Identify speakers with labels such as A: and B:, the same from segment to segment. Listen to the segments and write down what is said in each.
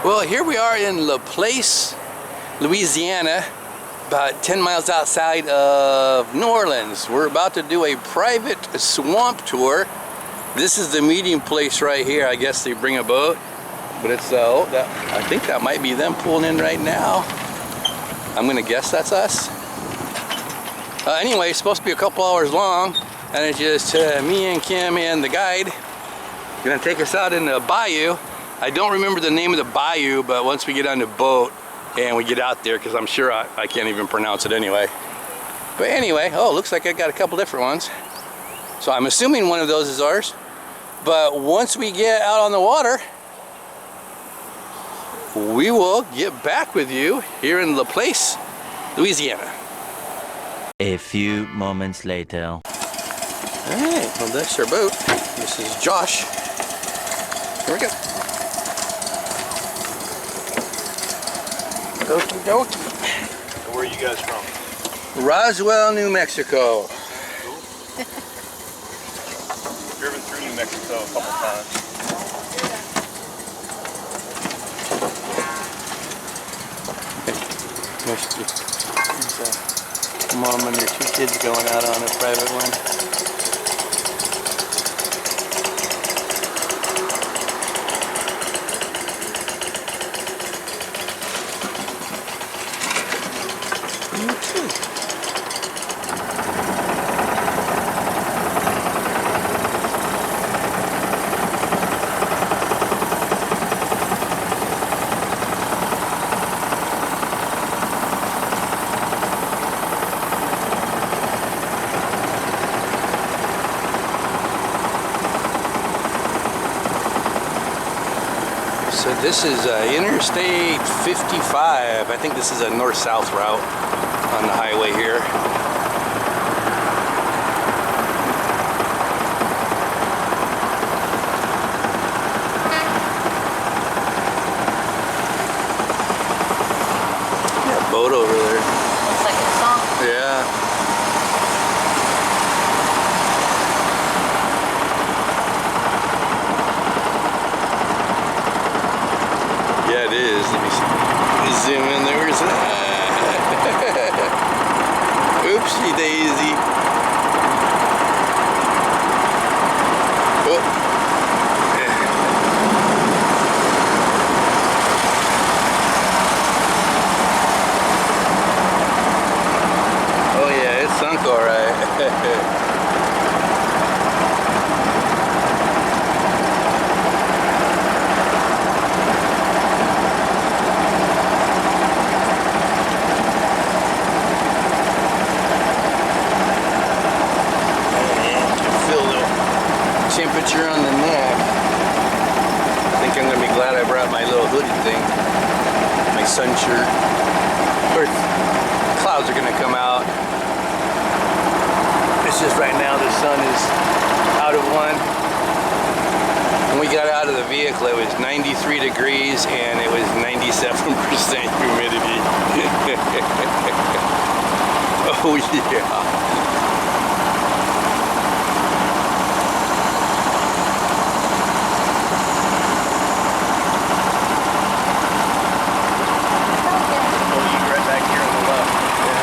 A: Well, here we are in La Place, Louisiana, about 10 miles outside of New Orleans. We're about to do a private swamp tour. This is the meeting place right here. I guess they bring a boat, but it's I think that might be them pulling in right now. I'm gonna guess that's us. Anyway, it's supposed to be a couple hours long, and it's just me and Kim and the guide gonna take us out in the bayou. I don't remember the name of the bayou, but once we get on the boat and we get out there, because I'm sure I can't even pronounce it anyway. But anyway, oh, looks like I got a couple different ones. So I'm assuming one of those is ours. But once we get out on the water, we will get back with you here in La Place, Louisiana.
B: A few moments later.
A: All right, well, that's our boat. This is Josh. Here we go. Okie dokie.
C: Where are you guys from?
A: Roswell, New Mexico.
C: Driven through New Mexico a couple times.
A: There's a mom and your two kids going out on a private one. So this is Interstate 55. I think this is a north-south route on the highway here. Yeah, boat over there.
D: Looks like a song.
A: Yeah. Yeah, it is. Let me see. Let me zoom in there. Where's that? Oopsie daisy. Oh. Oh yeah, it's sunk all right. Temperature on the neck. I think I'm gonna be glad I brought my little hoodie thing, my sun shirt. Of course, clouds are gonna come out. It's just right now the sun is out of one. When we got out of the vehicle, it was 93 degrees and it was 97% humidity. Oh yeah.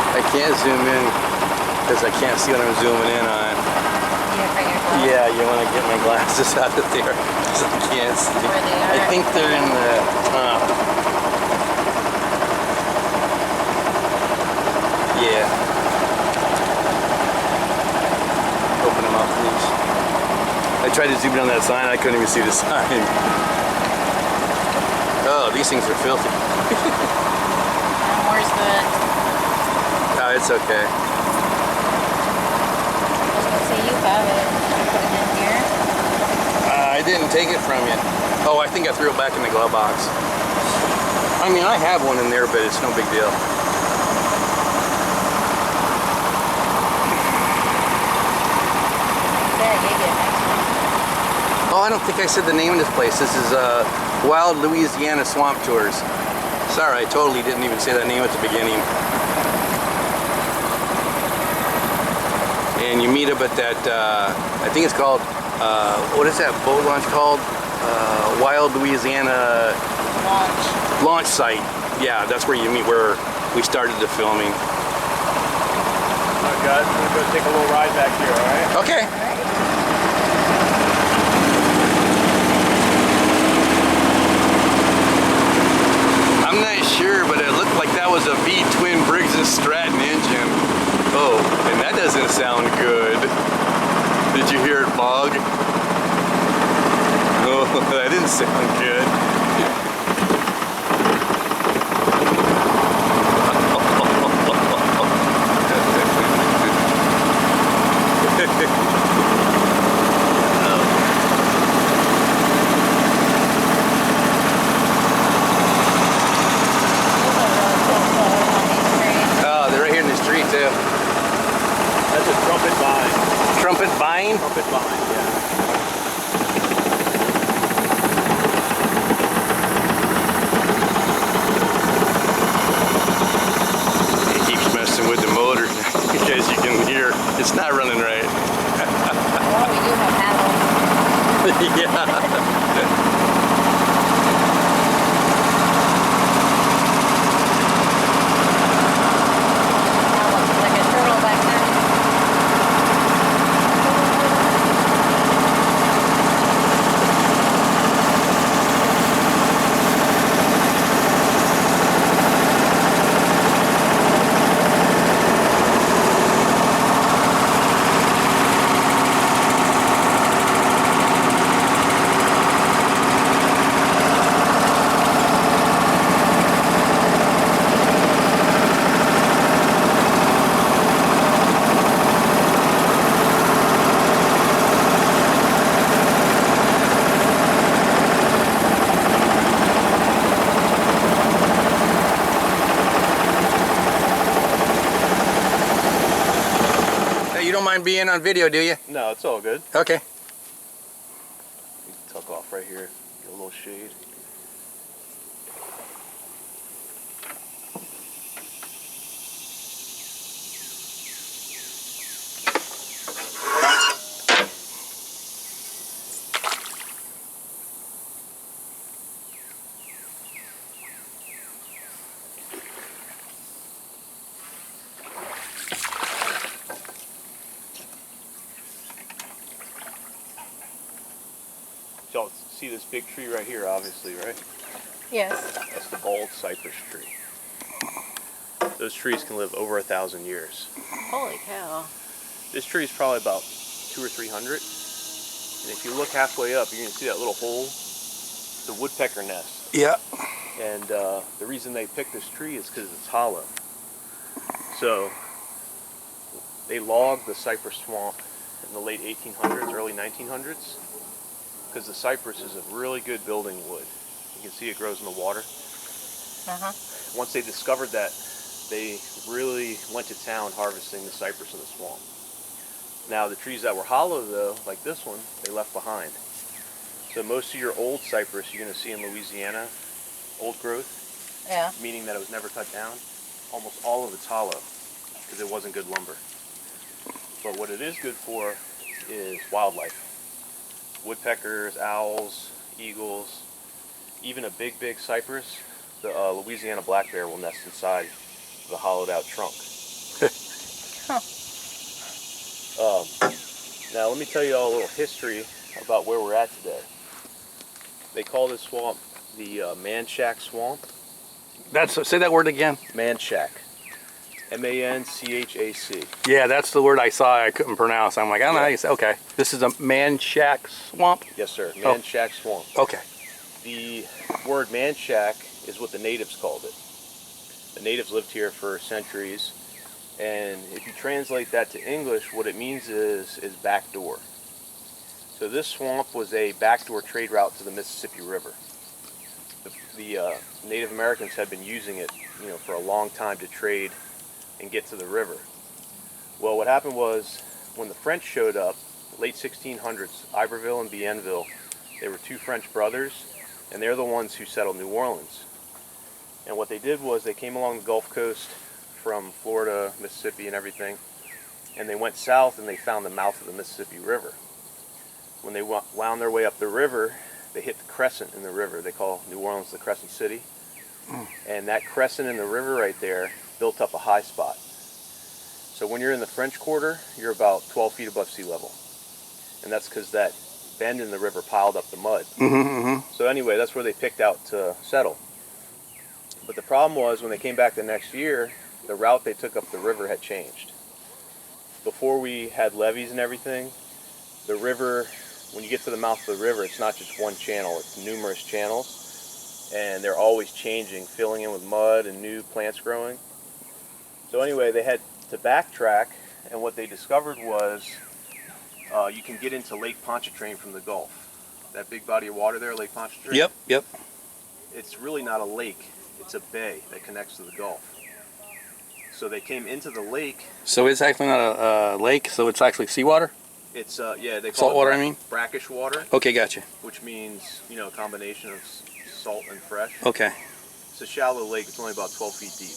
A: I can't zoom in because I can't see what I'm zooming in on. Yeah, you want to get my glasses out of there because I can't see.
D: Where they are.
A: I think they're in the top. Yeah. Open them up, please. I tried to zoom in on that sign. I couldn't even see the sign. Oh, these things are filthy.
D: Where's the...
A: Oh, it's okay.
D: have it. Put it in here.
A: I didn't take it from you. Oh, I think I threw it back in the glove box. I mean, I have one in there, but it's no big deal.
D: Yeah, you get next one.
A: Oh, I don't think I said the name of this place. This is Wild Louisiana Swamp Tours. Sorry, I totally didn't even say that name at the beginning. And you meet up at that, I think it's called, what is that boat launch called? Wild Louisiana launch site. Yeah, that's where you meet, where we started the filming.
C: Alright guys, we're gonna go take a little ride back here, alright?
A: Okay. I'm not sure, but it looked like that was a V-twin Briggs & Stratton engine. Oh, and that doesn't sound good. Did you hear it bog? Oh, that didn't sound good. Oh, they're right here in this tree too.
C: That's a trumpet vine.
A: Trumpet vine?
C: Trumpet vine, yeah.
A: It keeps messing with the motor. As you can hear, it's not running right.
D: Well, we do have paddles.
A: Yeah.
D: That looks like a turtle back there.
A: You don't mind being on video, do you?
C: No, it's all good.
A: Okay.
C: Tuck off right here, get a little shade. Y'all see this big tree right here, obviously, right?
D: Yes.
C: That's the bald cypress tree. Those trees can live over 1,000 years.
D: Holy cow.
C: This tree is probably about 200 or 300. And if you look halfway up, you're going to see that little hole, the woodpecker nest.
A: Yeah.
C: And the reason they picked this tree is because it's hollow. So they logged the cypress swamp in the late 1800s, early 1900s, because the cypress is a really good building wood. You can see it grows in the water.
D: Uh-huh.
C: Once they discovered that, they really went to town harvesting the cypress in the swamp. Now the trees that were hollow though, like this one, they left behind. So most of your old cypress you're going to see in Louisiana, old growth,
D: Yeah.
C: meaning that it was never cut down, almost all of it's hollow because it wasn't good lumber. But what it is good for is wildlife. Woodpeckers, owls, eagles, even a big cypress, the Louisiana black bear will nest inside the hollowed out trunk. Now let me tell you all a little history about where we're at today. They call this swamp the Manchac Swamp.
A: Say that word again.
C: Manchac. M-A-N-C-H-A-C.
A: Yeah, that's the word I saw I couldn't pronounce. I'm like, I don't know how you say. Okay. This is a Manchac Swamp?
C: Yes, sir. Manchac Swamp.
A: Okay.
C: The word Manchac is what the natives called it. The natives lived here for centuries, And if you translate that to English, what it means is back door. So this swamp was a backdoor trade route to the Mississippi River. The Native Americans had been using it, for a long time to trade and get to the river. Well, what happened was when the French showed up, late 1600s, Iberville and Bienville, they were two French brothers, and they're the ones who settled New Orleans. And what they did was they came along the Gulf Coast from Florida, Mississippi, and everything, and they went south and they found the mouth of the Mississippi River. When they wound their way up the river, they hit the crescent in the river. They call New Orleans the Crescent City. And that crescent in the river right there built up a high spot. So when you're in the French Quarter, you're about 12 feet above sea level. And that's because that bend in the river piled up the mud. So anyway, that's where they picked out to settle. But the problem was when they came back the next year, the route they took up the river had changed. Before we had levees and everything, the river, when you get to the mouth of the river, it's not just one channel, it's numerous channels, and they're always changing, filling in with mud and new plants growing. So anyway, they had to backtrack, and what they discovered was you can get into Lake Pontchartrain from the Gulf. That big body of water there, Lake Pontchartrain?
A: Yep.
C: It's really not a lake, it's a bay that connects to the Gulf. So they came into the lake.
A: So it's actually not a lake, so it's actually seawater?
C: It's, they call
A: Salt
C: it
A: water, I mean?
C: brackish water.
A: Okay, gotcha.
C: Which means, a combination of salt and fresh.
A: Okay.
C: It's a shallow lake, it's only about 12 feet deep.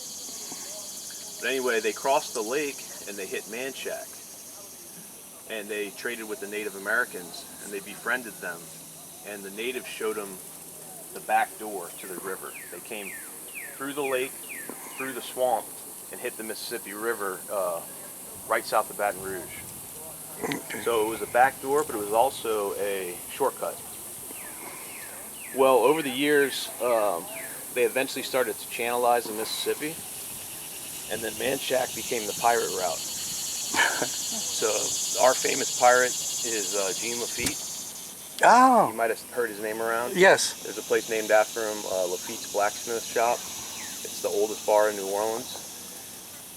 C: But anyway, they crossed the lake and they hit Manchac. And they traded with the Native Americans and they befriended them. And the natives showed them the back door to the river. They came through the lake, through the swamp, and hit the Mississippi River right south of Baton Rouge.
A: Okay.
C: So it was a back door, but it was also a shortcut. Well, over the years, they eventually started to channelize the Mississippi, and then Manchac became the pirate route. So our famous pirate is Jean Lafitte.
A: Oh.
C: You might have heard his name around.
A: Yes.
C: There's a place named after him, Lafitte's Blacksmith Shop. It's the oldest bar in New Orleans.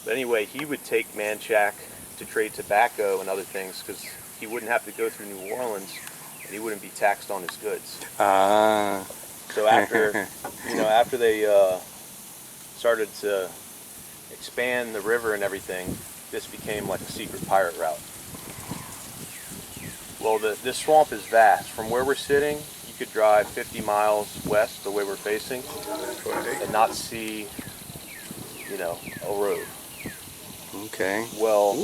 C: But anyway, he would take Manchac to trade tobacco and other things because he wouldn't have to go through New Orleans and he wouldn't be taxed on his goods. So after, after they started to expand the river and everything, this became like a secret pirate route. Well, this swamp is vast. From where we're sitting, you could drive 50 miles west the way we're facing and not see, a road.
A: Okay.
C: Well,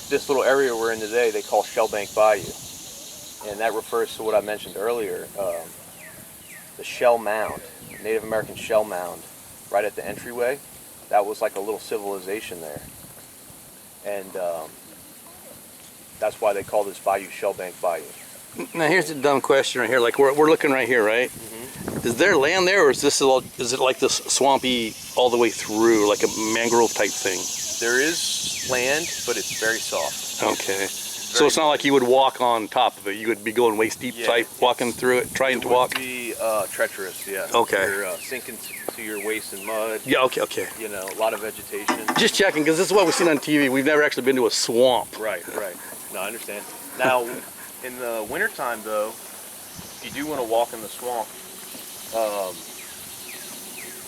C: this little area we're in today, they call Shellbank Bayou. And that refers to what I mentioned earlier, the shell mound, Native American shell mound, right at the entryway. That was like a little civilization there. And that's why they call this bayou Shellbank Bayou.
A: Now here's a dumb question right here. Like we're looking right here, right? Is there land there, or is it like this swampy all the way through, like a mangrove type thing?
C: There is land, but it's very soft.
A: Okay. So it's not like you would walk on top of it. You would be going waist deep type, walking through it, trying to walk.
C: It would be treacherous, yeah.
A: Okay.
C: You're sinking to your waist in mud.
A: Yeah. Okay.
C: A lot of vegetation.
A: Just checking, because this is what we've seen on TV. We've never actually been to a swamp.
C: Right. No, I understand. Now, in the wintertime, though, if you do want to walk in the swamp,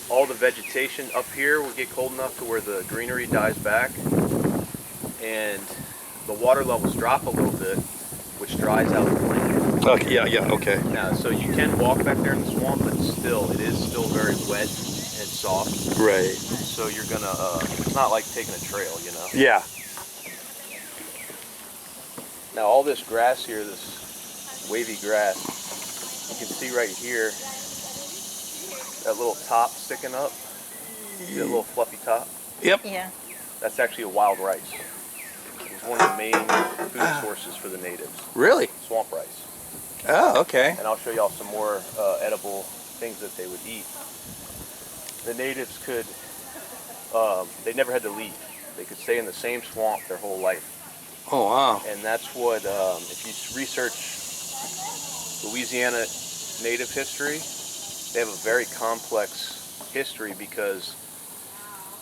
C: all the vegetation up here will get cold enough to where the greenery dies back, and the water levels drop a little bit, which dries out the land.
A: Okay. Yeah. Okay.
C: Now, so you can walk back there in the swamp, but it is still very wet and soft.
A: Right.
C: So you're gonna, it's not like taking a trail,
A: Yeah.
C: Now all this grass here, this wavy grass, you can see right here, that little top sticking up, that little fluffy top.
A: Yep.
D: Yeah.
C: That's actually a wild rice. It's one of the main food sources for the natives.
A: Really?
C: Swamp rice.
A: Oh, okay.
C: And I'll show y'all some more edible things that they would eat. The natives could, they never had to leave. They could stay in the same swamp their whole life.
A: Oh, wow.
C: And that's what, if you research Louisiana native history, they have a very complex history because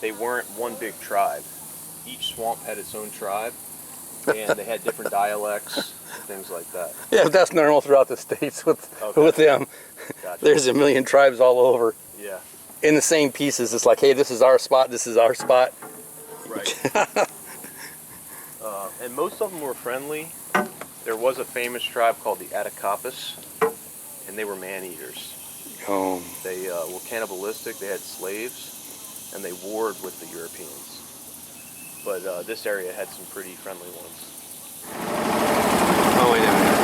C: they weren't one big tribe. Each swamp had its own tribe, and they had different dialects and things like that.
A: Yeah, that's normal throughout the states with them.
C: Gotcha.
A: There's a million tribes all over.
C: Yeah.
A: In the same pieces. It's like, hey, this is our spot, this is our spot.
C: Right. And most of them were friendly. There was a famous tribe called the Attakapas, and they were man-eaters.
A: Oh.
C: They were cannibalistic, they had slaves, and they warred with the Europeans. But this area had some pretty friendly ones.
A: Oh, wait a minute.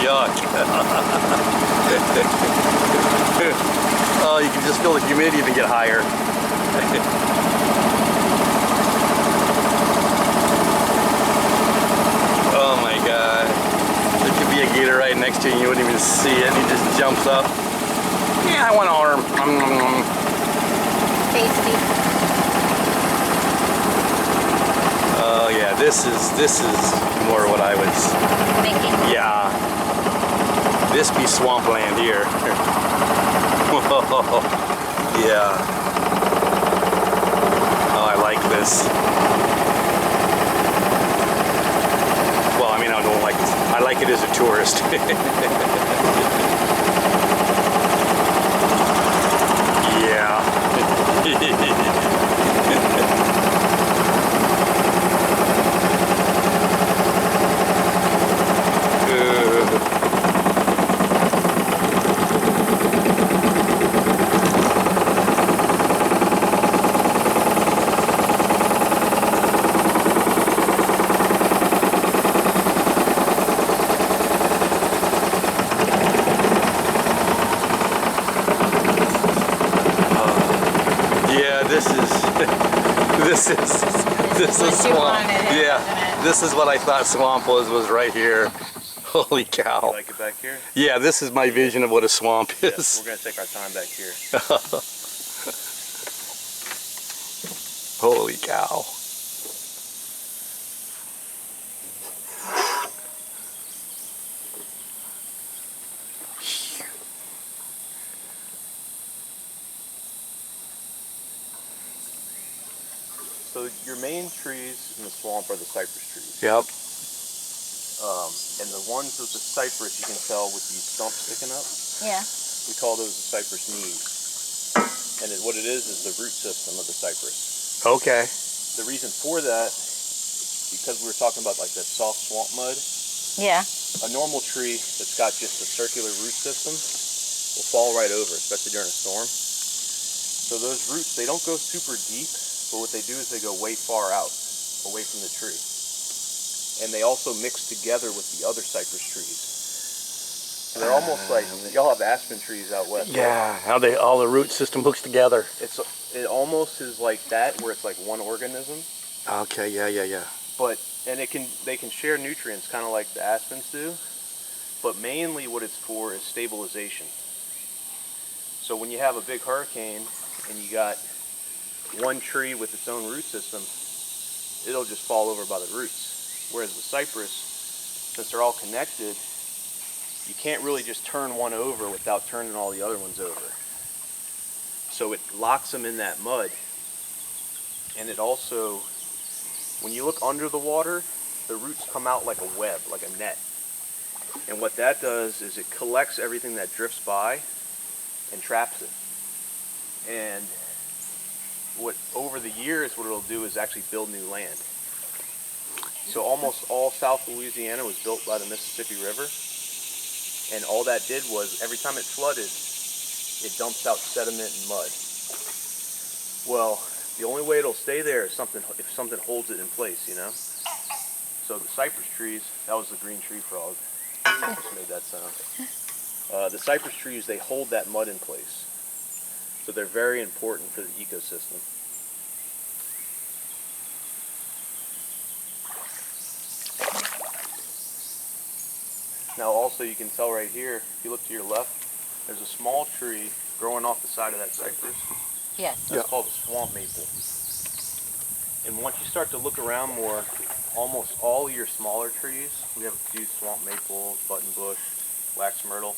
A: Yuck. Oh, you can just feel the humidity even get higher. Oh my God. There could be a gator right next to you and you wouldn't even see it. He just jumps up. Yeah, I want an arm.
D: Tasty.
A: Oh yeah, this is more what I was
D: Thinking.
A: Yeah. This be swampland here. Yeah. Oh, I like this. Well, I mean, I don't like it. I like it as a tourist. Yeah. This is swamp. Yeah, this is what I thought swamp was right here. Holy cow.
C: You like it back here?
A: Yeah, this is my vision of what a swamp is.
C: Yes, we're going to take our time back here.
A: Holy cow.
C: So your main trees in the swamp are the cypress trees.
A: Yep.
C: And the ones with the cypress, you can tell with these stumps sticking up.
D: Yeah.
C: We call those the cypress knees. And what it is the root system of the cypress.
A: Okay.
C: The reason for that, because we were talking about like that soft swamp mud,
D: Yeah.
C: a normal tree that's got just a circular root system will fall right over, especially during a storm. So those roots, they don't go super deep, but what they do is they go way far out, away from the tree. And they also mix together with the other cypress trees. So they're almost like, y'all have aspen trees out west.
A: Yeah, how all the root system hooks together.
C: It almost is like that, where it's like one organism.
A: Okay, yeah.
C: And they can share nutrients, kind of like the aspens do. But mainly what it's for is stabilization. So when you have a big hurricane and you got one tree with its own root system, it'll just fall over by the roots. Whereas the cypress, since they're all connected, you can't really just turn one over without turning all the other ones over. So it locks them in that mud. And it also, when you look under the water, the roots come out like a web, like a net. And what that does is it collects everything that drifts by and traps it. And what over the years, what it'll do is actually build new land. So almost all South Louisiana was built by the Mississippi River. And all that did was, every time it flooded, it dumps out sediment and mud. Well, the only way it'll stay there is if something holds it in place, you know? So the cypress trees, that was the green tree frog. Just made that sound. The cypress trees, they hold that mud in place. So they're very important for the ecosystem. Now also you can tell right here, if you look to your left, there's a small tree growing off the side of that cypress.
D: Yes.
C: That's called a swamp maple. And once you start to look around more, almost all of your smaller trees, we have a few swamp maples, buttonbush, wax myrtle,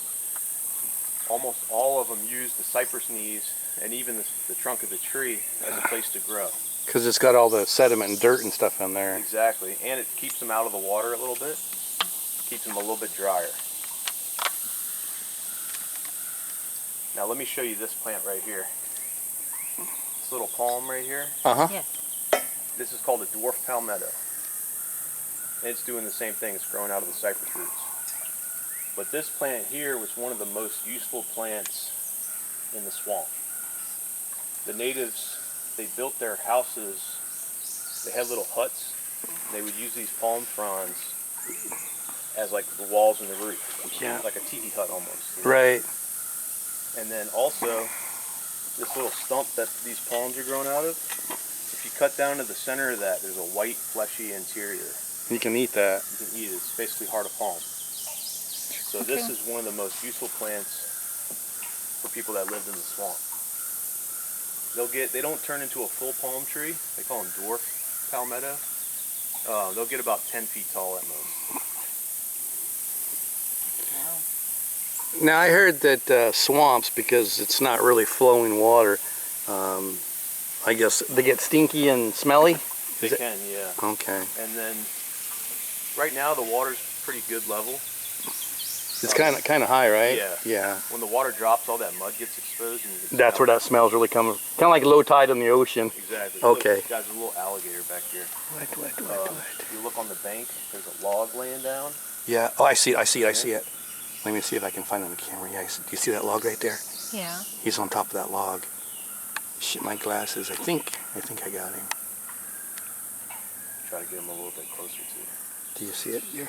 C: almost all of them use the cypress knees and even the trunk of the tree as a place to grow.
A: Because it's got all the sediment and dirt and stuff in there.
C: Exactly, and it keeps them out of the water a little bit, keeps them a little bit drier. Now let me show you this plant right here. This little palm right here.
A: Uh-huh.
D: Yes.
C: This is called a dwarf palmetto. And it's doing the same thing, it's growing out of the cypress roots. But this plant here was one of the most useful plants in the swamp. The natives, they built their houses, they had little huts. They would use these palm fronds as like the walls and the roof.
A: Yeah.
C: Like a teepee hut almost.
A: Right.
C: And then also, this little stump that these palms are growing out of, if you cut down to the center of that, there's a white, fleshy interior.
A: You can eat that.
C: You can eat it. It's basically heart of palm. So this is one of the most useful plants for people that lived in the swamp. They don't turn into a full palm tree. They call them dwarf palmetto. They'll get about 10 feet tall at most.
D: Wow.
A: Now I heard that swamps, because it's not really flowing water, I guess they get stinky and smelly?
C: They can, yeah.
A: Okay.
C: And then right now the water's pretty good level.
A: It's kind of high, right?
C: Yeah.
A: Yeah.
C: When the water drops, all that mud gets exposed. And you can
A: That's where
C: smell
A: that smell's really coming. Kind of like low tide in the oceen.
C: it. Exactly.
A: Okay.
C: Look, guys, a little alligator back here.
A: What?
C: If you look on the bank, there's a log laying down.
A: Yeah. Oh, I see it. I see it. Let me see if I can find it on the camera. Yeah. Do you see that log right there?
D: Yeah.
A: He's on top of that log. Shit, my glasses. I think I got him.
C: Try to get him a little bit closer to you.
A: Do you see it here?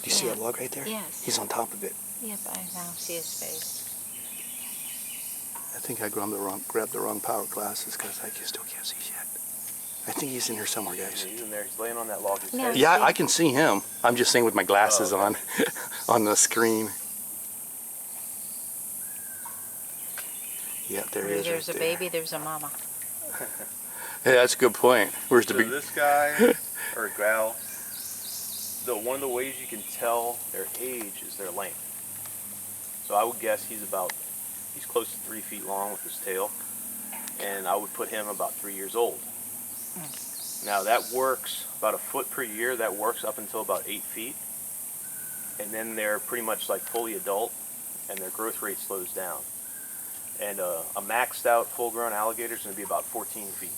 A: Do you see that log right there?
D: Yes.
A: He's on top of it.
D: Yep, I now see his face.
A: I think I grabbed the wrong power glasses because I still can't see shit. I think he's in here somewhere, guys.
C: Yeah, he's in there. He's laying on that log. His
D: No.
C: head.
A: Yeah, I can see him. I'm just saying with my glasses
C: Oh, okay.
A: on the screen. Yeah, there he is.
D: There's
A: right
D: a
A: there.
D: baby, there's a mama.
A: Yeah, that's a good point. Where's the
C: So
A: big?
C: this guy or gal, one of the ways you can tell their age is their length. So I would guess he's close to 3 feet long with his tail, and I would put him about 3 years old. Now that works about a foot per year. That works up until about 8 feet, and then they're pretty much like fully adult, and their growth rate slows down. And a maxed out full-grown alligator is going to be about 14 feet.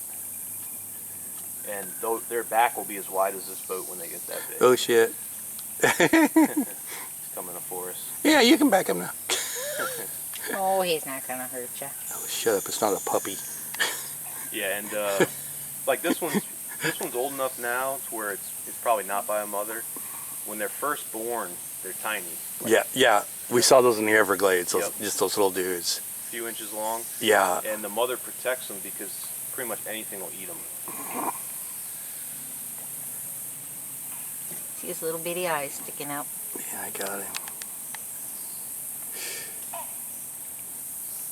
C: And their back will be as wide as this boat when they get that big.
A: Oh shit.
C: He's coming up for us.
A: Yeah, you can back him now.
D: Oh, he's not gonna hurt you.
A: Oh, shut up! It's not a puppy.
C: Yeah, and like this one's old enough now to where it's probably not by a mother. When they're first born, they're tiny.
A: Yeah. We saw those in the Everglades.
C: Yep.
A: Just those little dudes.
C: A few inches long.
A: Yeah.
C: And the mother protects them because pretty much anything will eat them.
D: See his little bitty eyes sticking out.
A: Yeah, I got him.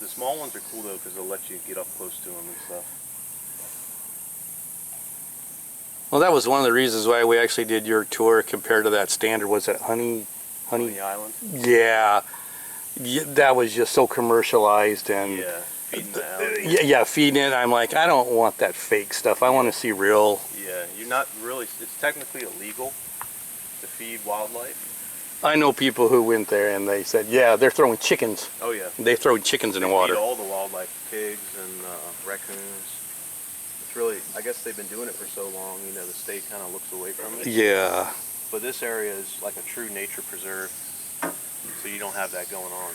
C: The small ones are cool though because they'll let you get up close to them and stuff.
A: Well, that was one of the reasons why we actually did your tour compared to that standard. Was that Honey?
C: Honey Island?
A: Yeah. That was just so commercialized and.
C: Yeah, feeding the alligator.
A: Yeah, feeding it. I'm like, I don't want that fake stuff. I want to see real.
C: Yeah, you're not really. It's technically illegal to feed wildlife.
A: I know people who went there and they said, yeah, they're throwing chickens.
C: Oh yeah.
A: They throw chickens in the
C: Feed
A: water.
C: all the wildlife, pigs and raccoons. It's really, I guess they've been doing it for so long, you know, the state kind of looks away from it.
A: Yeah.
C: But this area is like a true nature preserve, so you don't have that going on.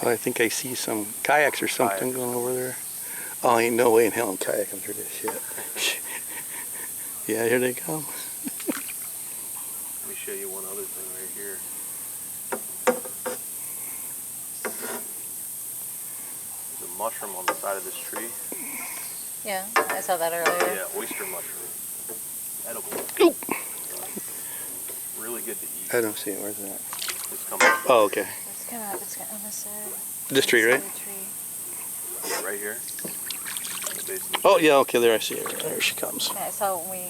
A: Oh, I think I see some kayaks or something going over there. Oh, ain't no way in hell I'm kayaking through this shit. Yeah, here they come.
C: Let me show you one other thing right here. There's a mushroom on the side of this tree.
D: Yeah, I saw that earlier.
C: Yeah, oyster mushroom. Edible.
A: Oop.
C: Really good to eat.
A: I don't see it. Where's that?
C: It's coming up.
A: Oh, okay.
D: It's coming up. It's on this side.
A: This tree, right?
C: Yeah, right here. The base of the
A: Oh,
C: tree.
A: yeah, okay, there I see her. There she comes.
D: Yeah, so we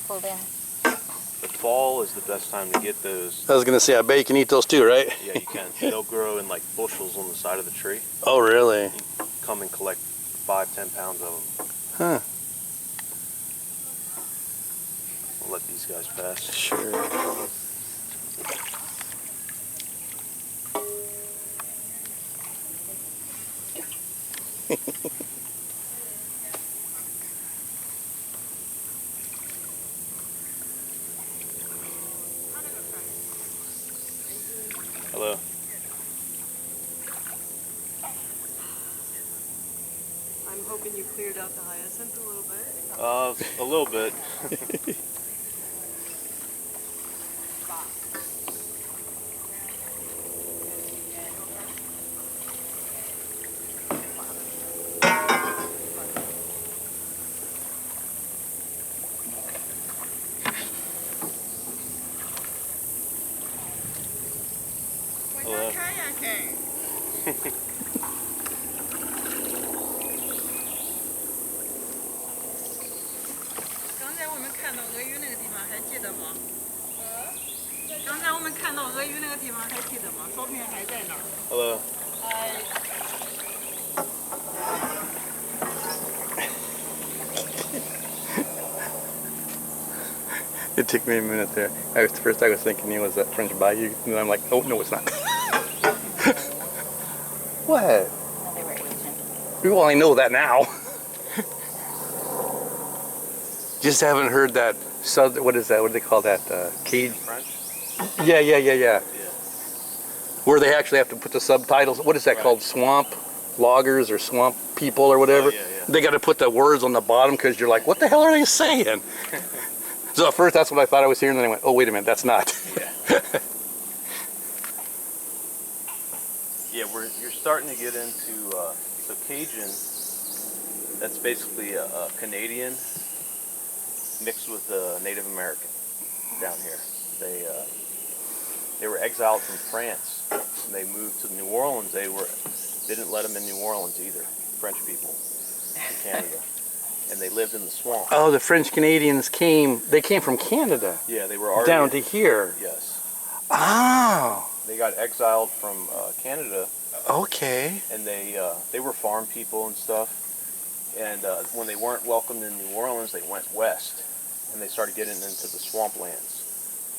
D: pulled in.
C: The fall is the best time to get those.
A: I was going to say, I bet you can eat those too, right?
C: Yeah, you can. They'll grow in like bushels on the side of the tree.
A: Oh, really?
C: You come and collect 5-10 pounds of them.
A: Huh.
C: I'll let these guys pass.
A: Sure.
C: Hello.
E: I'm hoping you cleared out the hyacinth a little bit.
C: A little bit. Hello.
E: 刚才我们看到鳄鱼那个地方还记得吗？刚才我们看到鳄鱼那个地方还记得吗？照片还在那儿。
C: Hello.
A: It took me a minute there. First I was thinking it was that French Bayou, and then I'm like, oh, no, it's not. What?
D: No, they were Asian.
A: Well, I know that now. Just haven't heard that, what is that, what do they call that, cage?
C: French?
A: Yeah.
C: Yeah.
A: Where they actually have to put the subtitles, what is that
C: Right.
A: called, swamp loggers or swamp people or whatever?
C: Oh, yeah.
A: They got to put the words on the bottom because you're like, what the hell are they saying? So at first that's what I thought I was hearing, and then I went, oh, wait a minute, that's not.
C: Yeah, you're starting to get into, so Cajun, that's basically a Canadian mixed with a Native American down here. They were exiled from France. When they moved to New Orleans, they didn't let them in New Orleans either, French people in Canada. And they lived in the swamp.
A: Oh, the French Canadians came from Canada.
C: Yeah, they were already
A: Down to here.
C: Yes.
A: Oh,
C: They got exiled from Canada,
A: okay.
C: and they were farm people and stuff. And when they weren't welcomed in New Orleans, they went west, and they started getting into the swamplands.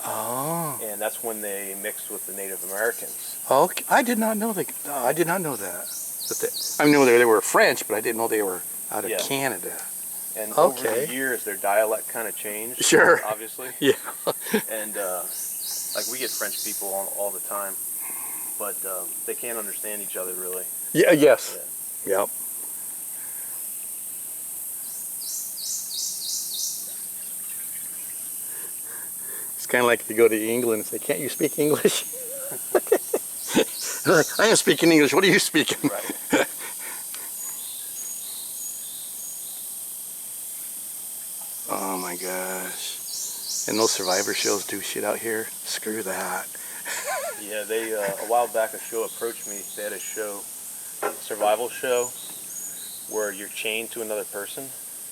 A: Oh,
C: And that's when they mixed with the Native Americans.
A: okay. I did not know that. I did not know that. I knew they were French, but I didn't know they were out of
C: Yeah.
A: Canada.
C: And over
A: Okay.
C: the years, their dialect kind of changed.
A: Sure.
C: Obviously.
A: Yeah.
C: And like we get French people all the time, but they can't understand each other really.
A: Yeah. Yes. Yep. It's kind of like if you go to England and say, "Can't you speak English?" They're like, I am speaking English. What are you speaking?
C: Right.
A: Oh my gosh. And those Survivor shows do shit out here. Screw that.
C: Yeah, they a while back a show approached me. They had a show, survival show, where you're chained to another person.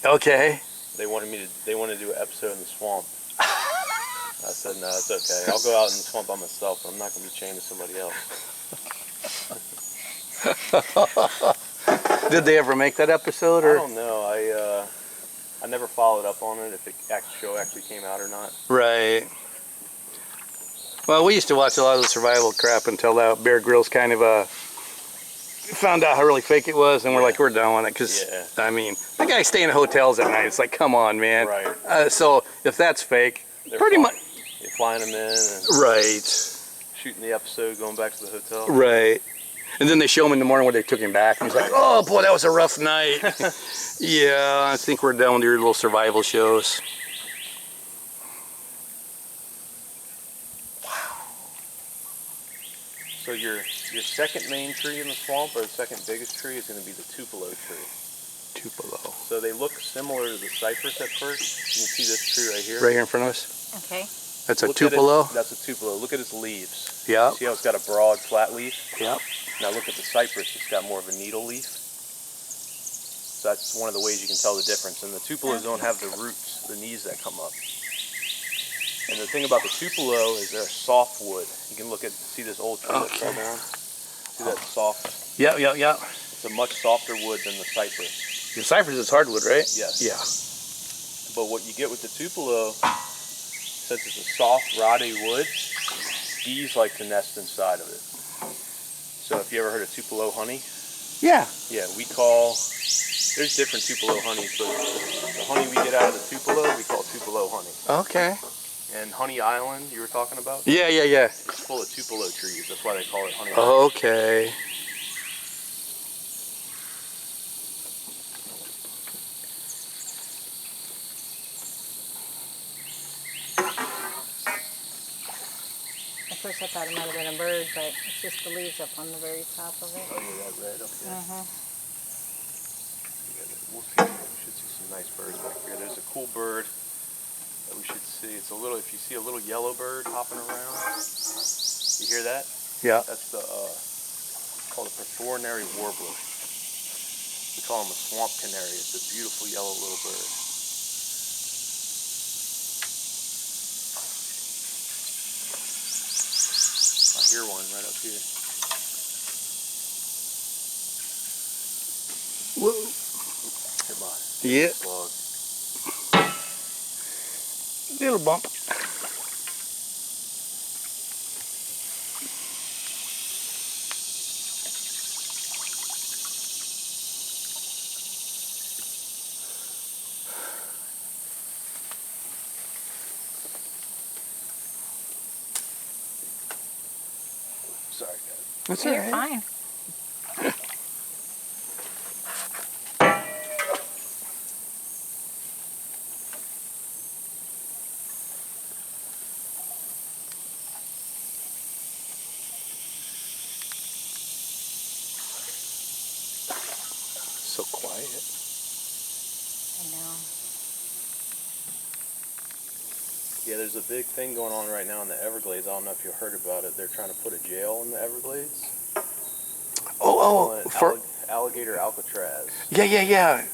A: Okay.
C: They wanted to do an episode in the swamp. I said, no, it's okay. I'll go out in the swamp by myself, but I'm not going to be chained to somebody else.
A: Did they ever make that episode?
C: I
A: Or?
C: don't know. I never followed up on it if the show actually came out or not.
A: Right. Well, we used to watch a lot of the survival crap until Bear Grylls kind of found out how really fake it was, and we're like, we're done with it. Because,
C: Yeah.
A: I mean, that guy staying in hotels at night, it's like, come on, man.
C: Right.
A: So if that's fake,
C: They're
A: pretty
C: fly-
A: much.
C: They're flying them in and
A: Right.
C: shooting the episode, going back to the hotel.
A: Right. And then they show him in the morning when they took him back, and he's like, oh boy, that was a rough night. Yeah, I think we're done with your little survival shows.
C: So your second main tree in the swamp, or the second biggest tree, is going to be the Tupelo tree.
A: Tupelo.
C: So they look similar to the cypress at first. You can see this tree right here.
A: Right here in front of us?
D: Okay.
A: That's a
C: Look at it-
A: tupelo?
C: That's a tupelo. Look at its leaves.
A: Yeah.
C: See how it's got a broad, flat leaf?
A: Yep.
C: Now look at the cypress. It's got more of a needle leaf. So that's one of the ways you can tell the difference. And the tupelos don't have the roots, the knees that come up. And the thing about the tupelo is they're a soft wood. You can see this old tree that's fell down? See that soft?
A: Yep, yep, yep.
C: It's a much softer wood than the cypress.
A: The cypress is hardwood, right?
C: Yes.
A: Yeah.
C: But what you get with the tupelo, since it's a soft, rotty wood, bees like to nest inside of it. So if you ever heard of tupelo honey?
A: Yeah.
C: Yeah, there's different tupelo honeys, but the honey we get out of the tupelo, we call tupelo honey.
A: Okay.
C: And Honey Island, you were talking about?
A: Yeah, yeah, yeah.
C: It's full of tupelo trees. That's why they call it Honey Island.
A: Okay.
D: At first I thought it might have been a bird, but it's just the leaves up on the very top of it.
C: Oh, yeah, that red up there.
D: Mm-hmm.
C: We'll see. We should see some nice birds back here. There's a cool bird that we should see. It's a little, if you see a little yellow bird hopping around, you hear that?
A: Yeah.
C: That's called a perthornary warbler. We call him a swamp canary. It's a beautiful yellow little bird. I hear one right up here.
A: Whoa.
C: Hit my
A: Yeah.
C: log.
A: Little bump.
C: Sorry, guys.
A: That's
D: You're
A: all right.
D: fine.
A: So quiet.
D: I know.
C: Yeah, there's a big thing going on right now in the Everglades. I don't know if you heard about it. They're trying to put a jail in the Everglades.
A: Oh,
C: Call it alligator Alcatraz.
A: yeah, yeah, yeah.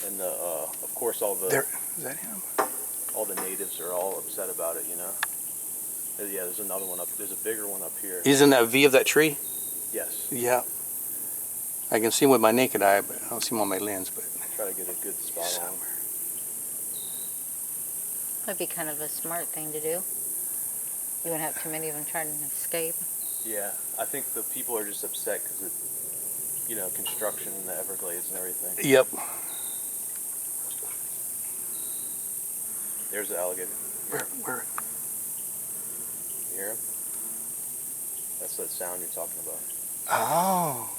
C: And of course all
A: There, is that him?
C: all the natives are all upset about it, you know. Yeah, there's another one up. There's a bigger one up here.
A: He's in that V of that tree?
C: Yes.
A: Yeah. I can see him with my naked eye, but I don't see him on my lens. But
C: Try to get a good spot on him.
D: That'd be kind of a smart thing to do. You wouldn't have too many of them trying to escape.
C: Yeah, I think the people are just upset because of, you know, construction in the Everglades and everything.
A: Yep.
C: There's the alligator.
A: Where?
C: You hear him? That's that sound you're talking about.
A: Oh.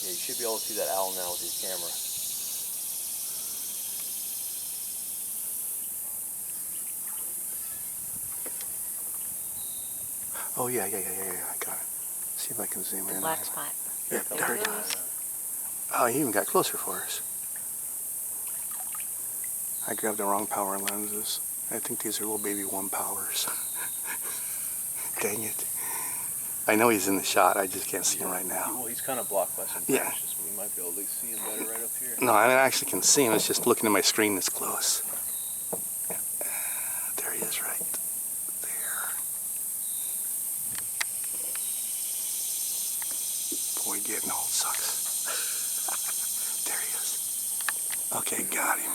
C: Yeah, you should be able to see that owl now with your camera.
A: Oh yeah, yeah, yeah, yeah, yeah. I got it. See if I can zoom in.
D: Black spot.
A: Yeah, there it is. Oh, he even got closer for us. I grabbed the wrong power lenses. I think these are little baby 1 powers. Dang it. I know he's in the shot, I just can't see him right now.
C: Well, he's kind of blocked by some
A: Yeah.
C: branches, but we might be able to see him better right up here.
A: No, I actually can see him. It's just looking at my screen that's close. There he is right there. Boy, getting old sucks. There he is. Okay, got him.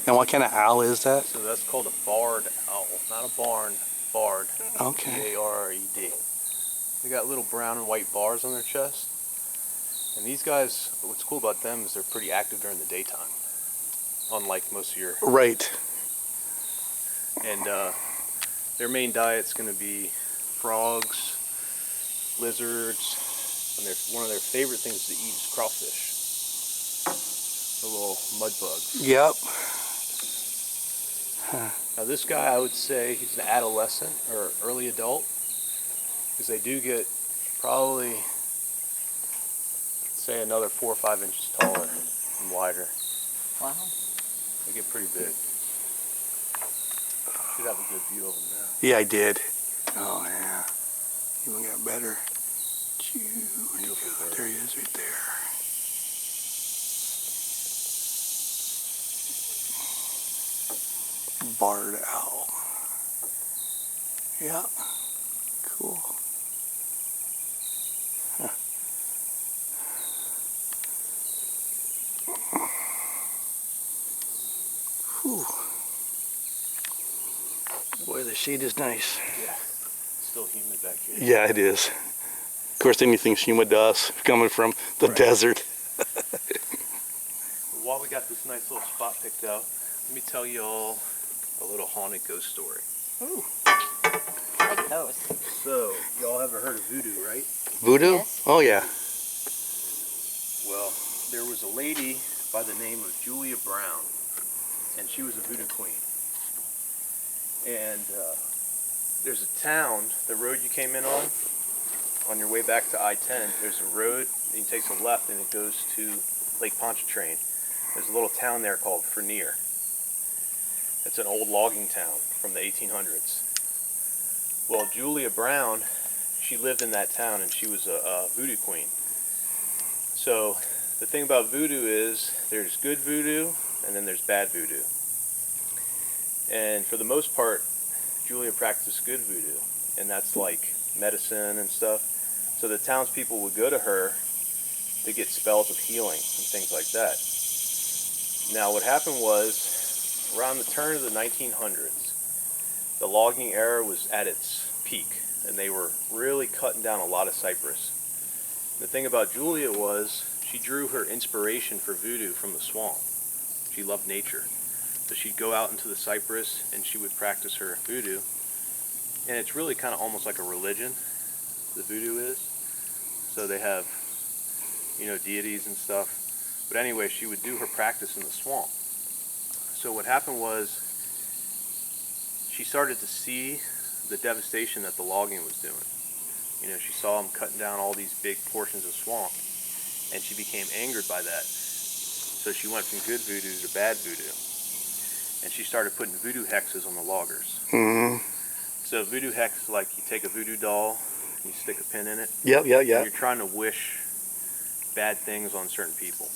A: And what kind of owl is that?
C: So that's called a barred owl, not a barn, barred.
A: Okay.
C: B-A-R-R-E-D. They got little brown and white bars on their chest. And these guys, what's cool about them is they're pretty active during the daytime. Unlike most of your...
A: Right.
C: And their main diet's going to be frogs, lizards, and one of their favorite things to eat is crawfish. The little mud bugs.
A: Yep.
C: Now this guy, I would say he's an adolescent or early adult, because they do get probably, say, another 4 or 5 inches taller and wider.
D: Wow.
C: They get pretty big. Should have a good view of them now.
A: Yeah, I did. Oh, yeah. Even got better.
C: Beautiful bird.
A: There he is right there. Barred owl. Yeah. Cool. Huh. Whew. Boy, the shade is nice.
C: Yeah. Still humid back here.
A: Yeah, it is. Of course, anything's humid to us coming from the desert.
C: While we got this nice little spot picked out, let me tell you all a little haunted ghost story.
D: Ooh. Like those.
C: So, y'all ever heard of voodoo, right?
A: Voodoo?
D: Yes.
A: Oh, yeah.
C: Well, there was a lady by the name of Julia Brown, and she was a voodoo queen. And there's a town, the road you came in on your way back to I-10, there's a road, and you take a left and it goes to Lake Pontchartrain. There's a little town there called Fernier. It's an old logging town from the 1800s. Well, Julia Brown, she lived in that town and she was a voodoo queen. So the thing about voodoo is there's good voodoo and then there's bad voodoo. And for the most part, Julia practiced good voodoo, and that's like medicine and stuff. So the townspeople would go to her to get spells of healing and things like that. Now what happened was, around the turn of the 1900s, the logging era was at its peak, and they were really cutting down a lot of cypress. The thing about Julia was, she drew her inspiration for voodoo from the swamp. She loved nature. So she'd go out into the cypress and she would practice her voodoo. And it's really kind of almost like a religion, the voodoo is. So they have, you know, deities and stuff. But anyway, she would do her practice in the swamp. So what happened was, she started to see the devastation that the logging was doing. You know, she saw them cutting down all these big portions of swamp, and she became angered by that. So she went from good voodoo to bad voodoo. And she started putting voodoo hexes on the loggers.
A: Mm-hmm.
C: So voodoo hex, like you take a voodoo doll, and you stick a pin in it.
A: Yep, yeah,
C: And
A: yeah.
C: you're trying to wish bad things on certain people.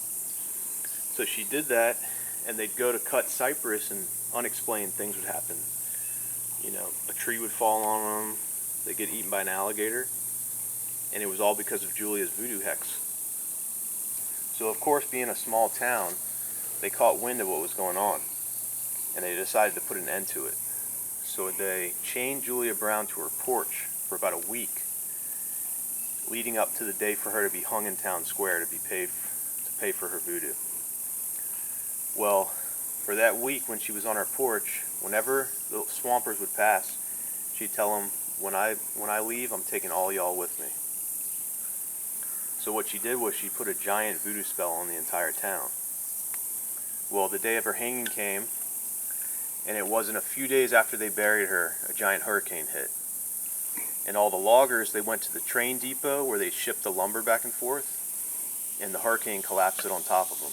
C: So she did that, and they'd go to cut cypress, and unexplained things would happen. You know, a tree would fall on them, they'd get eaten by an alligator, and it was all because of Julia's voodoo hex. So of course, being a small town, they caught wind of what was going on, and they decided to put an end to it. So they chained Julia Brown to her porch for about a week, leading up to the day for her to be hung in town square to pay for her voodoo. Well, for that week when she was on her porch, whenever the swampers would pass, she'd tell them, when I leave, I'm taking all y'all with me. So what she did was she put a giant voodoo spell on the entire town. Well, the day of her hanging came, and it wasn't a few days after they buried her, a giant hurricane hit. And all the loggers, they went to the train depot where they shipped the lumber back and forth, and the hurricane collapsed it on top of them.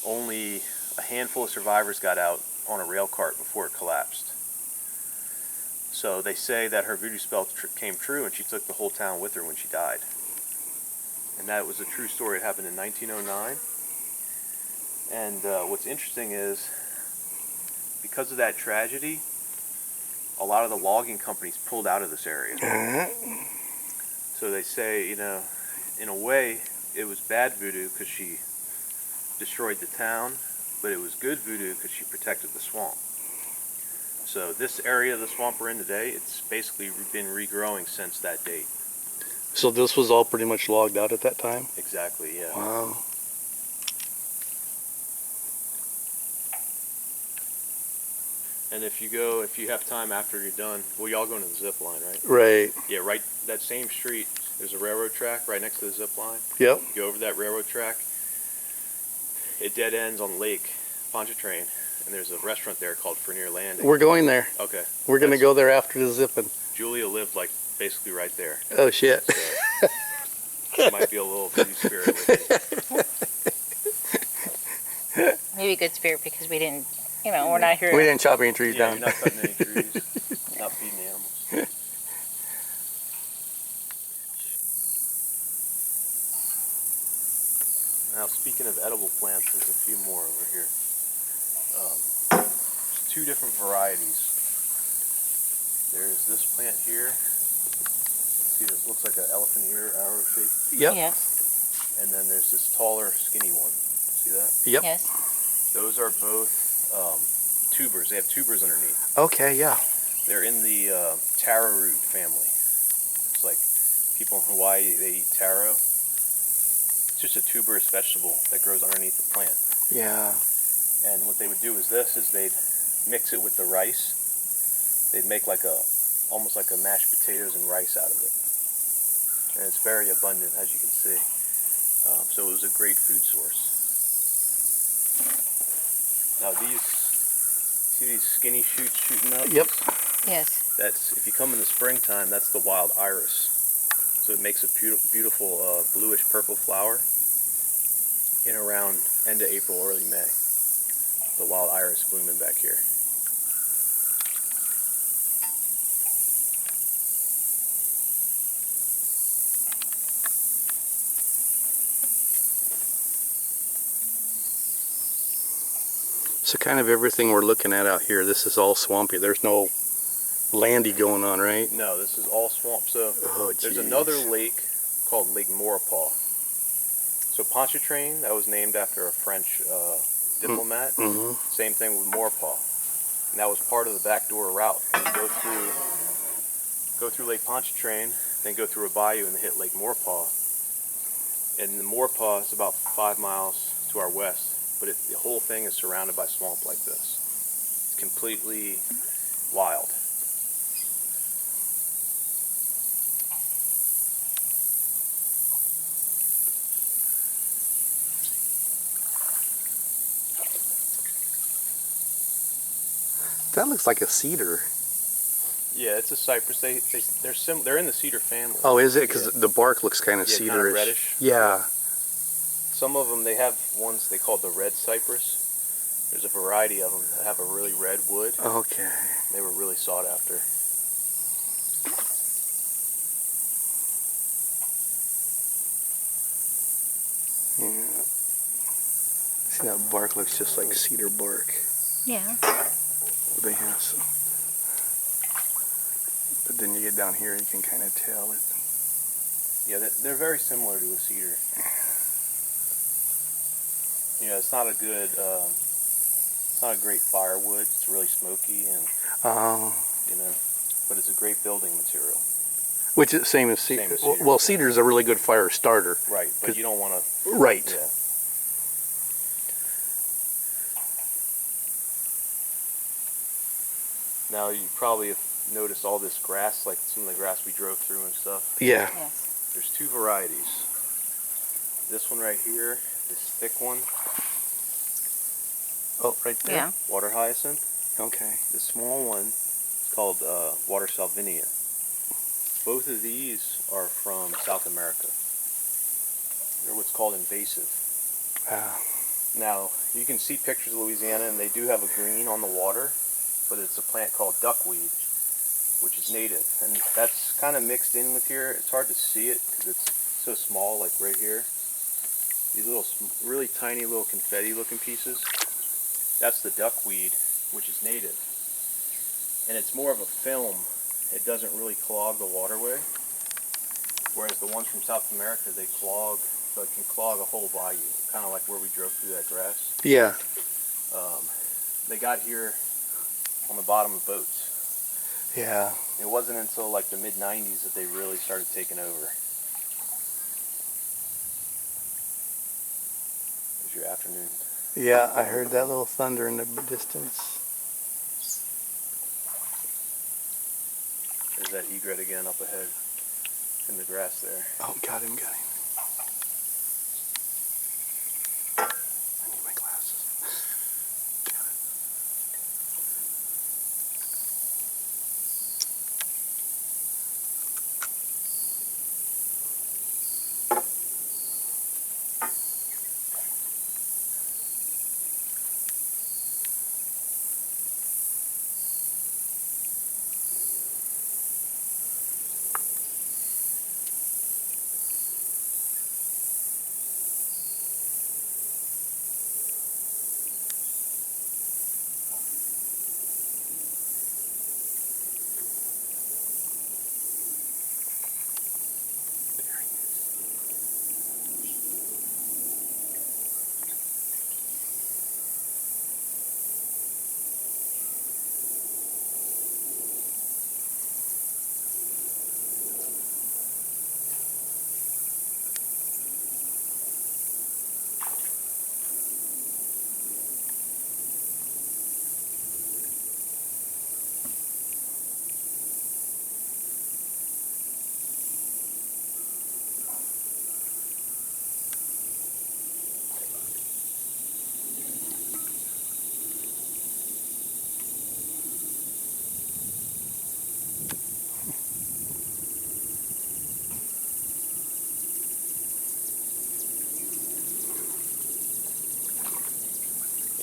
C: Only a handful of survivors got out on a rail cart before it collapsed. So they say that her voodoo spell came true, and she took the whole town with her when she died. And that was a true story. It happened in 1909. And what's interesting is, because of that tragedy, a lot of the logging companies pulled out of this area. So they say, you know, in a way, it was bad voodoo because she destroyed the town, but it was good voodoo because she protected the swamp. So this area of the swamp we're in today, it's basically been regrowing since that date.
A: So this was all pretty much logged out at that time?
C: Exactly, yeah.
A: Wow.
C: And if you have time after you're done, well, y'all going to the zip line, right?
A: Right.
C: Yeah, right, that same street, there's a railroad track right next to the zip line.
A: Yep.
C: You go over that railroad track, it dead ends on Lake Pontchartrain, and there's a restaurant there called Fernier Landing.
A: We're going there.
C: Okay.
A: We're going to go there after the zipping.
C: Julia lived like basically right there.
A: Oh, shit.
C: So there might be a little voodoo spirit with
D: Maybe good spirit because we didn't, you know, we're not here.
A: We didn't chop any trees
C: Yeah,
A: down.
C: you're not cutting any trees, not feeding animals. Now, speaking of edible plants, there's a few more over here. There's two different varieties. There's this plant here. See, this looks like an elephant ear, arrow shape.
A: Yep.
D: Yes.
C: And then there's this taller, skinny one. See that?
A: Yep.
D: Yes.
C: Those are both tubers. They have tubers underneath.
A: Okay, yeah.
C: They're in the taro root family. It's like people in Hawaii, they eat taro. It's just a tuberous vegetable that grows underneath the plant.
A: Yeah.
C: And what they would do is they'd mix it with the rice. They'd make like almost like a mashed potatoes and rice out of it. And it's very abundant, as you can see. So it was a great food source. Now see these skinny shoots shooting up?
A: Yep.
D: Yes.
C: That's, if you come in the springtime, that's the wild iris. So it makes a beautiful bluish purple flower in around end of April, early May. The wild iris blooming back here.
A: So kind of everything we're looking at out here, this is all swampy. There's no landy going on, right?
C: No, this is all swamp. So there's
A: geez.
C: another lake called Lake Maurepas. So Pontchartrain, that was named after a French diplomat.
A: Mm-hmm.
C: Same thing with Maurepas. And that was part of the backdoor route. You go through Lake Pontchartrain, then go through a bayou and hit Lake Maurepas. And the Maurepas is about 5 miles to our west. But the whole thing is surrounded by swamp like this. It's completely wild.
A: That looks like a cedar.
C: Yeah, it's a cypress. They're in the cedar family.
A: Oh, is it? Because
C: Yeah.
A: the bark looks kind of
C: Yeah,
A: cedarish.
C: kinda reddish.
A: Yeah.
C: Some of them, they have ones they call the red cypress. There's a variety of them that have a really red wood.
A: Okay.
C: They were really sought after.
A: Yeah. See, that bark looks just like cedar bark.
D: Yeah.
A: They have some. But then you get down here, you can kind of tell it.
C: Yeah, they're very similar to a cedar. You know, it's not a great firewood. It's really smoky and, you know, but it's a great building material.
A: Which is same as cedar.
C: Same as cedar.
A: Well, cedar's a really good fire starter.
C: Right, but you don't want to.
A: Right.
C: Yeah. Now you probably have noticed all this grass, like some of the grass we drove through and stuff.
A: Yeah.
D: Yes.
C: There's two varieties. This one right here, this thick one,
A: Oh, right there.
D: Yeah.
C: water hyacinth.
A: Okay.
C: The small one is called water salvinia. Both of these are from South America. They're what's called invasive. Now, you can see pictures of Louisiana and they do have a green on the water, but it's a plant called duckweed, which is native. And that's kind of mixed in with here. It's hard to see it because it's so small, like right here. These little, really tiny little confetti looking pieces. That's the duckweed, which is native. And it's more of a film. It doesn't really clog the waterway. Whereas the ones from South America, they clog, so it can clog a whole bayou. Kind of like where we drove through that grass.
A: Yeah.
C: They got here on the bottom of boats.
A: Yeah.
C: It wasn't until like the mid-90s that they really started taking over. There's your afternoon.
A: Yeah, I heard that little thunder in the distance.
C: There's that egret again up ahead in the grass there.
A: Oh, got him. I need my glasses. Got it.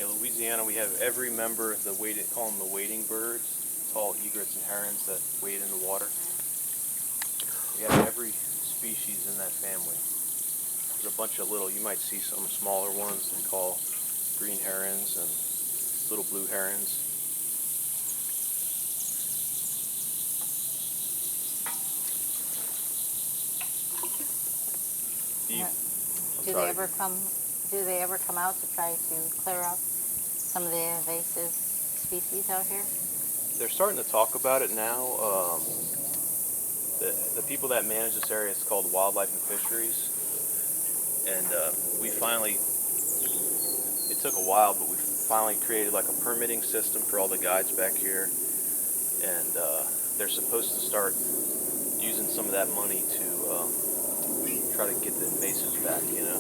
C: Yeah, Louisiana, we have every member, call them the wading birds. It's all egrets and herons that wade in the water. We have every species in that family. There's a bunch of little, you might see some smaller ones they call green herons and little blue herons.
D: Do they ever come out to try to clear out some of the invasive species out here?
C: They're starting to talk about it now. The people that manage this area, it's called Wildlife and Fisheries. And we finally, it took a while, but we finally created like a permitting system for all the guides back here. And they're supposed to start using some of that money to try to get the invasives back, you know.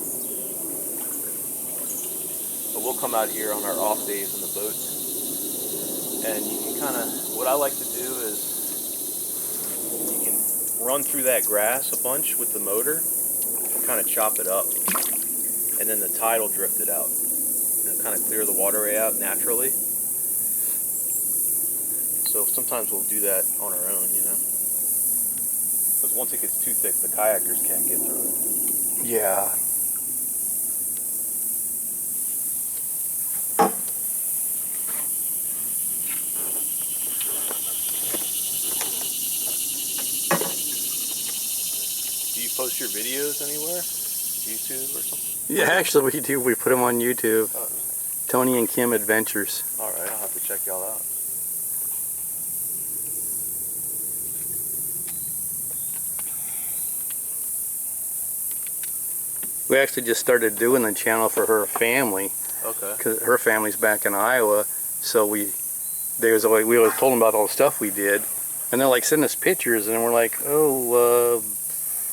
C: But we'll come out here on our off days in the boat, and you can kind of, what I like to do is you can run through that grass a bunch with the motor and kind of chop it up, and then the tide will drift it out and kind of clear the waterway out naturally. So sometimes we'll do that on our own, you know, because once it gets too thick, the kayakers can't get through it.
A: Yeah.
C: Do you post your videos anywhere? YouTube or something?
A: Yeah, actually we do. We put them on YouTube.
C: Oh, nice.
A: Tony and Kim Adventures.
C: Alright, I'll have to check y'all out.
A: We actually just started doing the channel for her family.
C: Okay.
A: Because her family's back in Iowa. So we always told them about all the stuff we did. And they're like, send us pictures. And we're like, oh,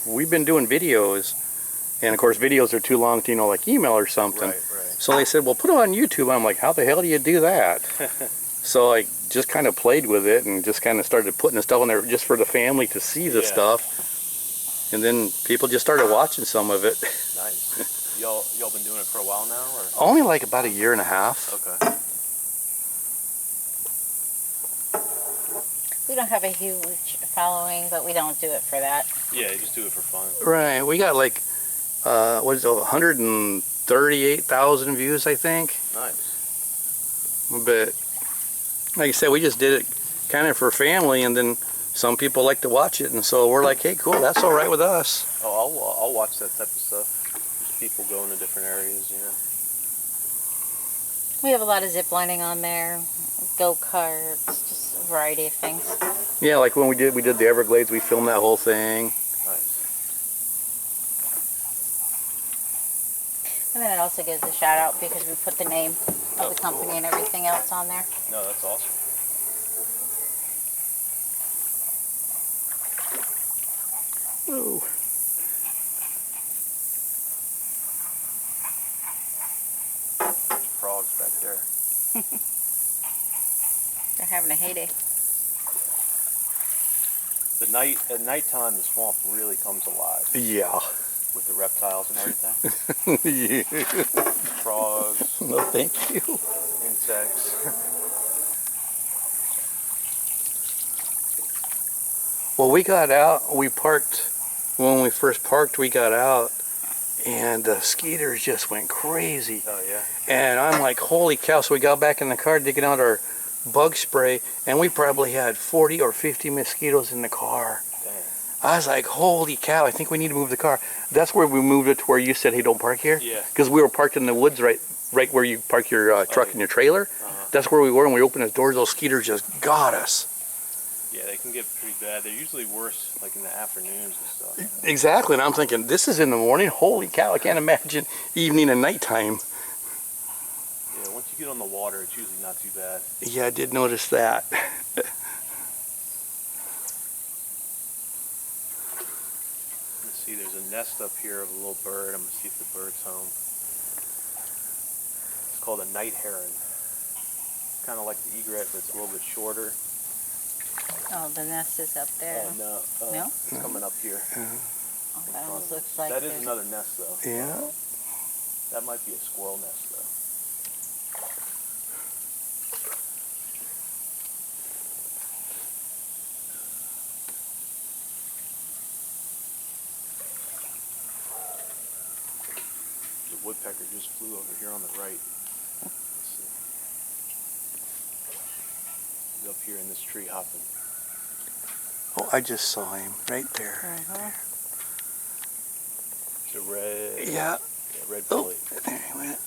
A: we've been doing videos. And of course videos are too long to, like email or something.
C: Right.
A: So they said, well, put it on YouTube. I'm like, how the hell do you do that? So I just kind of played with it and just kind of started putting the stuff on there just for the family to see the stuff. And then people just started watching some of it.
C: Nice. Y'all been doing it for a while now, or?
A: Only like about a year and a half.
C: Okay.
D: We don't have a huge following, but we don't do it for that.
C: Yeah, you just do it for fun.
A: Right. We got like, 138,000 views, I think.
C: Nice.
A: But like I said, we just did it kind of for family, and then some people like to watch it, and so we're like, hey, cool, that's all right with us.
C: Oh, I'll watch that type of stuff. Just people going to different areas, you know.
D: We have a lot of zip lining on there, go-karts, just a variety of things.
A: Yeah, like when we did the Everglades, we filmed that whole thing.
C: Nice.
D: And then it also gives a shout out because we put the name of the company and everything else on there.
C: No, that's awesome.
A: Ooh.
C: Bunch of frogs back there.
D: They're having a heyday.
C: At nighttime, the swamp really comes alive.
A: Yeah.
C: With the reptiles and everything.
A: Yeah.
C: Frogs.
A: No, thank you.
C: Insects.
A: Well, we got out, we parked, when we first parked, we got out, and the skeeters just went crazy.
C: Oh, yeah.
A: And I'm like, holy cow. So we got back in the car digging out our bug spray, and we probably had 40 or 50 mosquitoes in the car.
C: Dang.
A: I was like, holy cow, I think we need to move the car. That's where we moved it to where you said, hey, don't park here?
C: Yeah.
A: Because we were parked in the woods right where you park your truck and your trailer. That's where we were, and we opened the doors, those skeeters just got us.
C: Yeah, they can get pretty bad. They're usually worse like in the afternoons and stuff.
A: Exactly, and I'm thinking, this is in the morning? Holy cow, I can't imagine evening and nighttime.
C: Yeah, once you get on the water, it's usually not too bad.
A: Yeah, I did notice that.
C: Let's see, there's a nest up here of a little bird. I'm going to see if the bird's home. It's called a night heron. Kind of like the egret, but it's a little bit shorter.
D: Oh, the nest is up there.
C: No? It's coming up here.
D: Oh, that almost looks like
C: That is another nest, though.
A: Yeah.
C: That might be a squirrel nest, though. woodpecker just flew over here on the right. Let's see. He's up here in this tree hopping.
A: Oh, I just saw him right there.
C: It's a red.
A: Yeah.
C: Red
A: Oh,
C: belly.
A: there he went.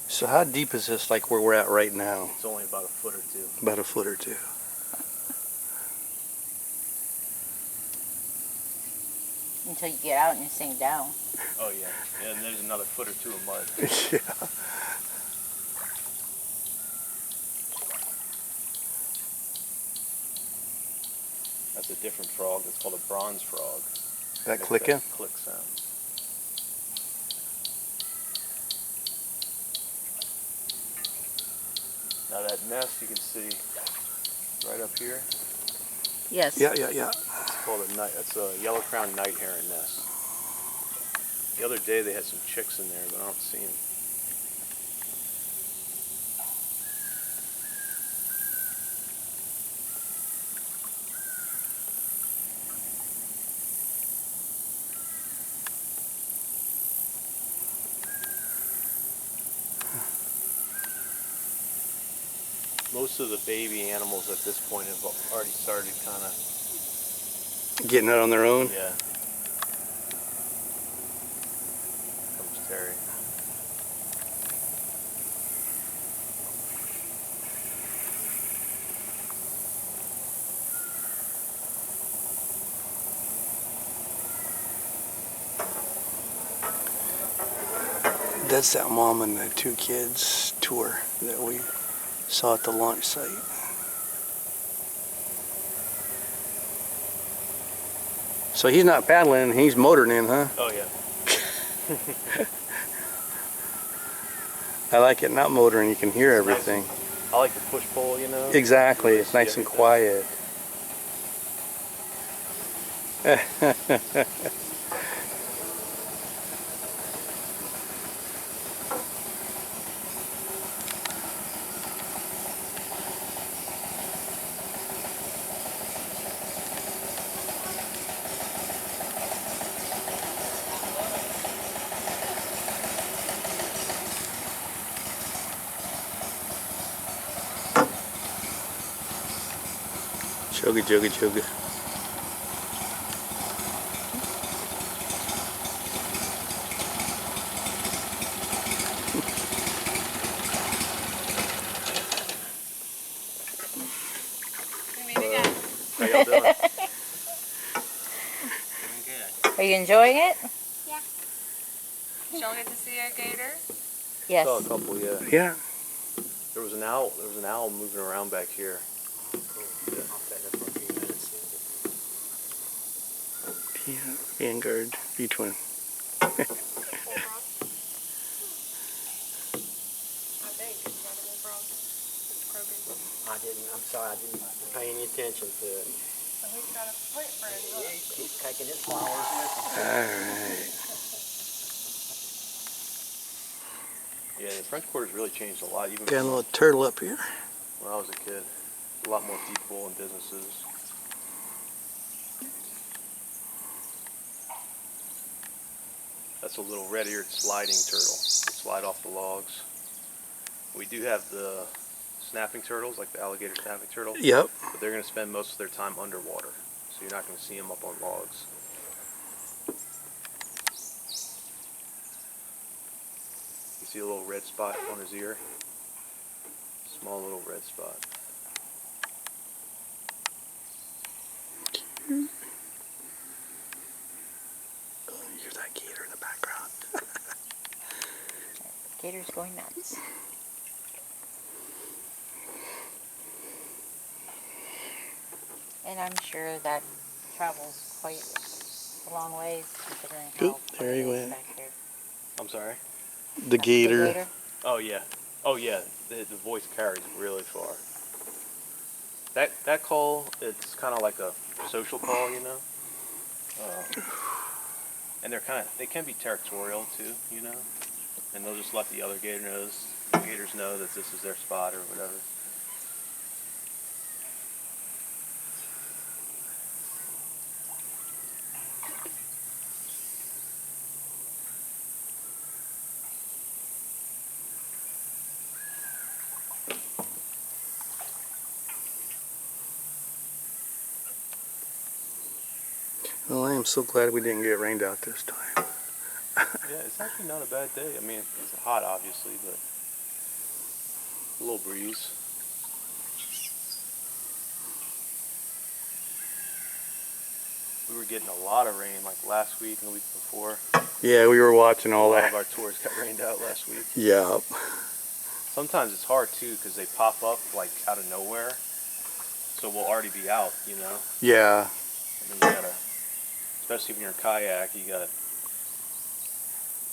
A: So how deep is this, like where we're at right now?
C: It's only about a foot or two.
A: About a foot or two.
D: Until you get out and you sink down.
C: Oh yeah, and there's another foot or two of mud.
A: Yeah.
C: That's a different frog. It's called a bronze frog.
A: That
C: Makes
A: clicking?
C: that click sound. Now that nest you can see right up here.
D: Yes.
A: Yeah.
C: It's called a night. That's a yellow-crowned night heron nest. The other day they had some chicks in there, but I don't see them. Most of the baby animals at this point have already started kind of,
A: Getting out on their own?
C: yeah. Comes Terry.
A: That's that mom and the two kids tour that we saw at the launch site. So he's not paddling, he's motoring in, huh?
C: Oh yeah.
A: I like it not motoring, you can hear everything.
C: I like the push pull, you know.
A: Exactly,
C: You
A: it's
C: see
A: nice and
C: everything.
A: quiet. Chugga, chugga, chugga.
C: How y'all doing?
D: Are you enjoying it?
E: Yeah. Y'all get to see a gator?
D: Yes.
C: Saw a couple, yeah.
A: Yeah.
C: There was an owl. There was an owl moving around back here.
A: Yeah, Vanguard V-twin.
E: I think. Incredible frog. It's croaking.
F: I didn't, I'm sorry, I didn't pay any attention to it.
E: So he's got a footprint.
F: Yeah, he keeps taking his flowers with him.
A: Alright.
C: Yeah, the French Quarter's really changed a lot. Even
A: Got a
C: from
A: little turtle up here.
C: when I was a kid, a lot more people and businesses. That's a little red-eared sliding turtle. They slide off the logs. We do have the snapping turtles, like the alligator snapping turtle,
A: Yep.
C: but they're going to spend most of their time underwater, so you're not going to see them up on logs. You see a little red spot on his ear? Small little red spot.
A: Here's that gator in the background.
D: Gator's going nuts. And I'm sure that travels quite a long ways considering how
A: Oop, there he
D: quiet it is
A: went.
D: back here.
C: I'm sorry?
A: The gator.
D: The gator?
C: Oh yeah. Oh yeah. The voice carries really far. That call, it's kind of like a social call, you know. And they can be territorial too, you know. And they'll just let the other gators know that this is their spot or whatever.
A: am so glad we didn't get rained out this time.
C: Yeah, it's actually not a bad day. I mean, it's hot obviously, but a little breeze. We were getting a lot of rain like last week and the week before.
A: Yeah, we were watching all
C: A lot
A: that.
C: of our tours got rained out last week.
A: Yeah.
C: Sometimes it's hard too because they pop up like out of nowhere. So we'll already be out, you know?
A: Yeah.
C: And then you gotta, especially when you're in kayak, you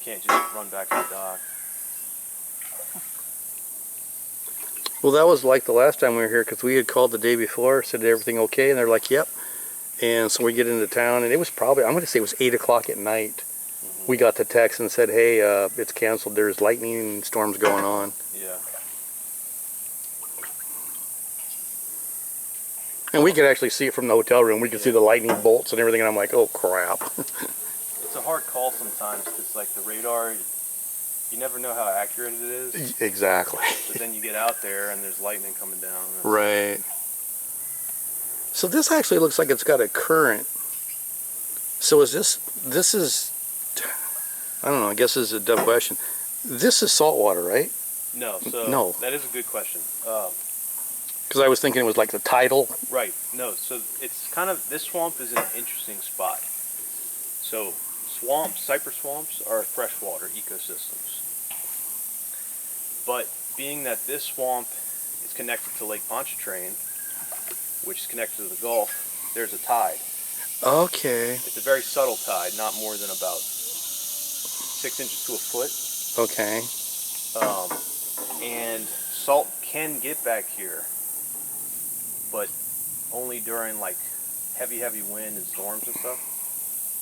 C: can't just run back to the dock.
A: Well, that was like the last time we were here because we had called the day before, said everything okay, and they're like, yep. And so we get into town, and it was probably, I'm going to say it was 8 o'clock at night.
C: Mm-hmm.
A: We got the text and said, hey, it's canceled. There's lightning storms going on.
C: Yeah.
A: And we could actually see it from the hotel room. We could see the lightning bolts and everything, and I'm like, oh, crap.
C: It's a hard call sometimes because like the radar, you never know how accurate it is.
A: Exactly.
C: But then you get out there and there's lightning coming down.
A: Right. So this actually looks like it's got a current. So is this is, I don't know, I guess this is a dumb question. This is salt water, right?
C: No, so
A: No.
C: that is a good question.
A: Because I was thinking it was like the tidal.
C: Right, no, so it's kind of, this swamp is an interesting spot. So swamps, cypress swamps are freshwater ecosystems. But being that this swamp is connected to Lake Pontchartrain, which is connected to the Gulf, there's a tide.
A: Okay.
C: It's a very subtle tide, not more than about 6 inches to a foot.
A: Okay.
C: And salt can get back here, but only during like heavy wind and storms and stuff,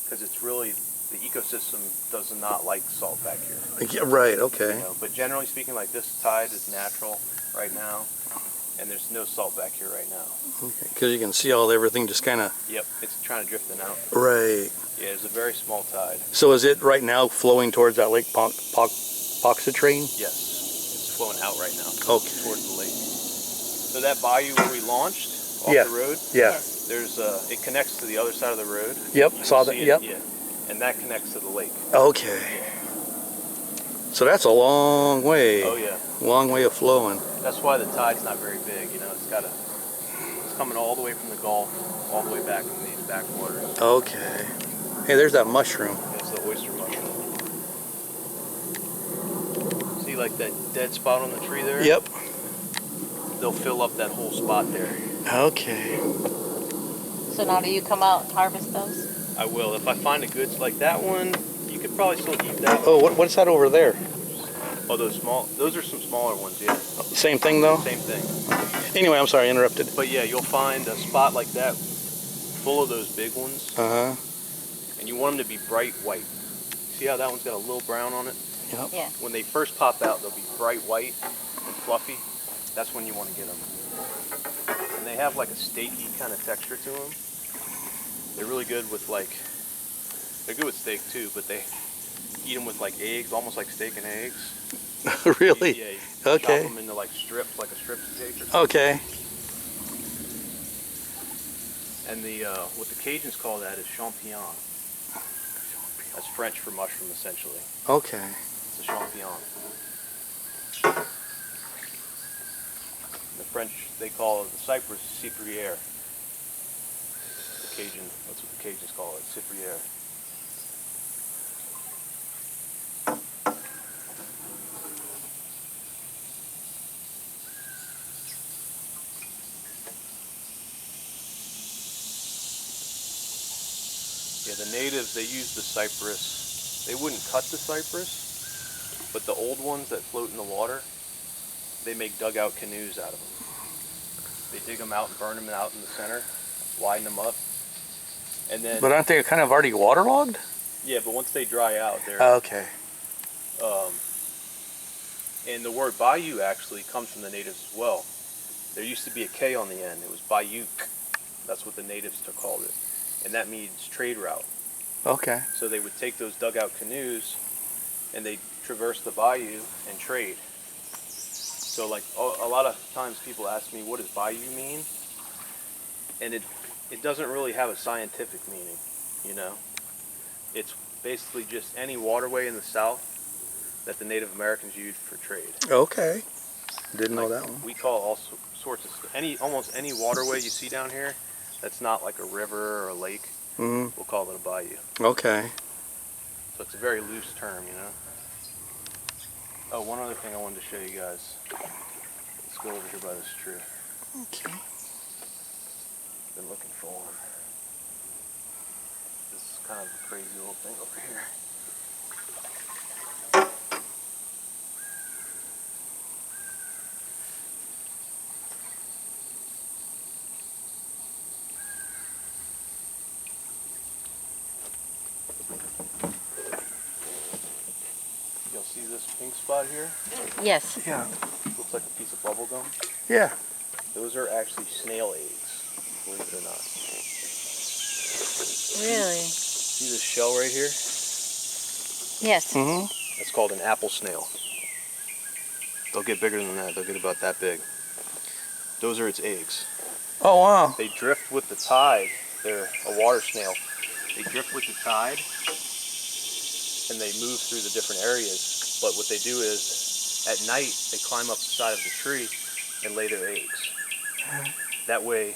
C: because it's really, the ecosystem does not like salt back here.
A: Yeah, right, okay.
C: You know, but generally speaking, like this tide is natural right now, and there's no salt back here right now.
A: Okay, because you can see everything just kind of...
C: Yep, it's trying to drift in out.
A: Right.
C: Yeah, it's a very small tide.
A: So is it right now flowing towards that Lake Pontchartrain?
C: Yes, it's flowing out right now.
A: Okay.
C: Towards the lake. So that bayou where we launched off
A: Yeah.
C: the road,
A: Yeah.
C: there's it connects to the other side of the road.
A: Yep,
C: You
A: saw
C: can
A: that,
C: see it,
A: yep.
C: Yeah, and that connects to the lake.
A: Okay. So that's a long way.
C: Oh yeah.
A: Long way of flowing.
C: That's why the tide's not very big. You know, it's coming all the way from the Gulf, all the way back from these backwaters.
A: Okay. Hey, there's that mushroom.
C: It's the oyster mushroom. See, like that dead spot on the tree there?
A: Yep.
C: They'll fill up that whole spot there.
A: Okay.
D: So now do you come out and harvest those?
C: I will. If I find a good, like that one, you could probably still eat that one.
A: Oh, what's that over there?
C: Oh, those are some smaller ones, yeah.
A: Same thing though?
C: Same thing.
A: Anyway, I'm sorry, I interrupted.
C: But yeah, you'll find a spot like that full of those big ones,
A: Uh-huh.
C: and you want them to be bright white. See how that one's got a little brown on it?
A: Yep.
D: Yeah.
C: When they first pop out, they'll be bright white and fluffy. That's when you want to get them. And they have like a steaky kind of texture to them. They're really good with they're good with steak too, but they eat them with like eggs, almost like steak and eggs.
A: Really?
C: Yeah, you
A: Okay.
C: chop them into like strips, like a strip steak or something.
A: Okay.
C: And what the Cajuns call that is champignon. That's French for mushroom, essentially.
A: Okay.
C: It's a champignon. The French, they call the cypress cypriere. That's what the Cajuns call it, cypriere. Yeah, the natives, they use the cypress. They wouldn't cut the cypress, but the old ones that float in the water, they make dugout canoes out of them. They dig them out and burn them out in the center, widen them up, and then...
A: But aren't they kind of already waterlogged?
C: Yeah, but once they dry out, they're...
A: Okay.
C: And the word bayou actually comes from the natives as well. There used to be a K on the end. It was bayou. That's what the natives called it. And that means trade route.
A: Okay.
C: So they would take those dugout canoes and they traverse the bayou and trade. So like a lot of times people ask me, what does bayou mean? And it doesn't really have a scientific meaning. you know. It's basically just any waterway in the South that the Native Americans used for trade.
A: Okay. Didn't know
C: Like,
A: that one.
C: we call all sorts of almost any waterway you see down here that's not like a river or a lake,
A: Mm-hmm.
C: we'll call it a bayou.
A: Okay.
C: So it's a very loose term, you know. Oh, one other thing I wanted to show you guys. Let's go over here by this tree.
A: Okay.
C: Been looking for one. This is kind of a crazy little thing over here. You'll see this pink spot here?
D: Yes.
A: Yeah.
C: Looks like a piece of bubble gum.
A: Yeah.
C: Those are actually snail eggs, believe it or not.
D: Really?
C: See this shell right here?
D: Yes.
A: Mm-hmm.
C: That's called an apple snail. They'll get bigger than that. They'll get about that big. Those are its eggs.
A: Oh, wow.
C: They drift with the tide. They're a water snail. They drift with the tide and they move through the different areas. But what they do is at night they climb up the side of the tree and lay their eggs. That way,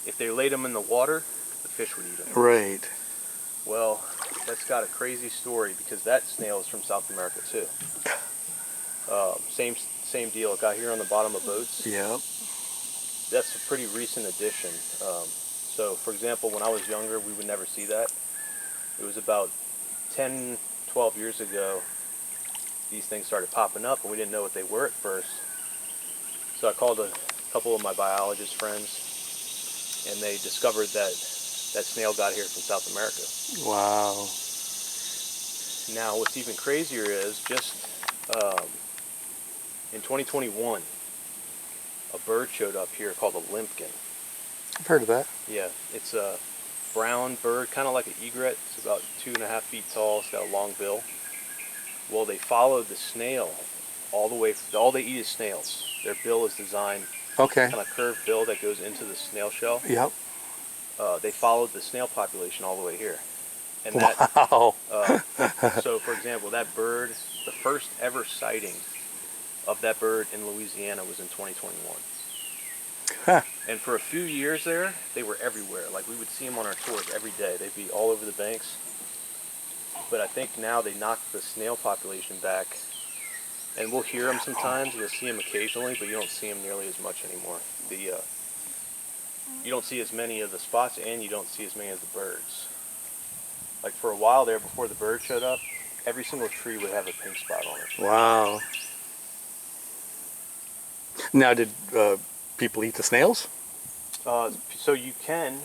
C: if they laid them in the water, the fish would eat them.
A: Right.
C: Well, that's got a crazy story because that snail is from South America too. Same deal. It got here on the bottom of boats.
A: Yep.
C: That's a pretty recent addition. So, for example, when I was younger, we would never see that. It was about 10, 12 years ago, these things started popping up, and we didn't know what they were at first. So I called a couple of my biologist friends, and they discovered that that snail got here from South America.
A: Wow.
C: Now, what's even crazier is just in 2021, a bird showed up here called a limpkin.
A: I've heard of that.
C: Yeah, it's a brown bird, kind of like an egret. It's about 2.5 feet tall. It's got a long bill. Well, they followed the snail all the way. All they eat is snails. Their bill is designed
A: Okay.
C: kind of curved bill that goes into the snail shell.
A: Yep.
C: They followed the snail population all the way here. And that,
A: Wow.
C: so, for example, that bird, the first ever sighting of that bird in Louisiana was in 2021.
A: Huh.
C: And for a few years there, they were everywhere. Like, we would see them on our tours every day. They'd be all over the banks. But I think now they knocked the snail population back. And we'll hear them sometimes. You'll see them occasionally, but you don't see them nearly as much anymore. You don't see as many of the spots, and you don't see as many of the birds. Like, for a while there, before the bird showed up, every single tree would have a pink spot on it.
A: Wow. Now, did people eat the snails?
C: So you can.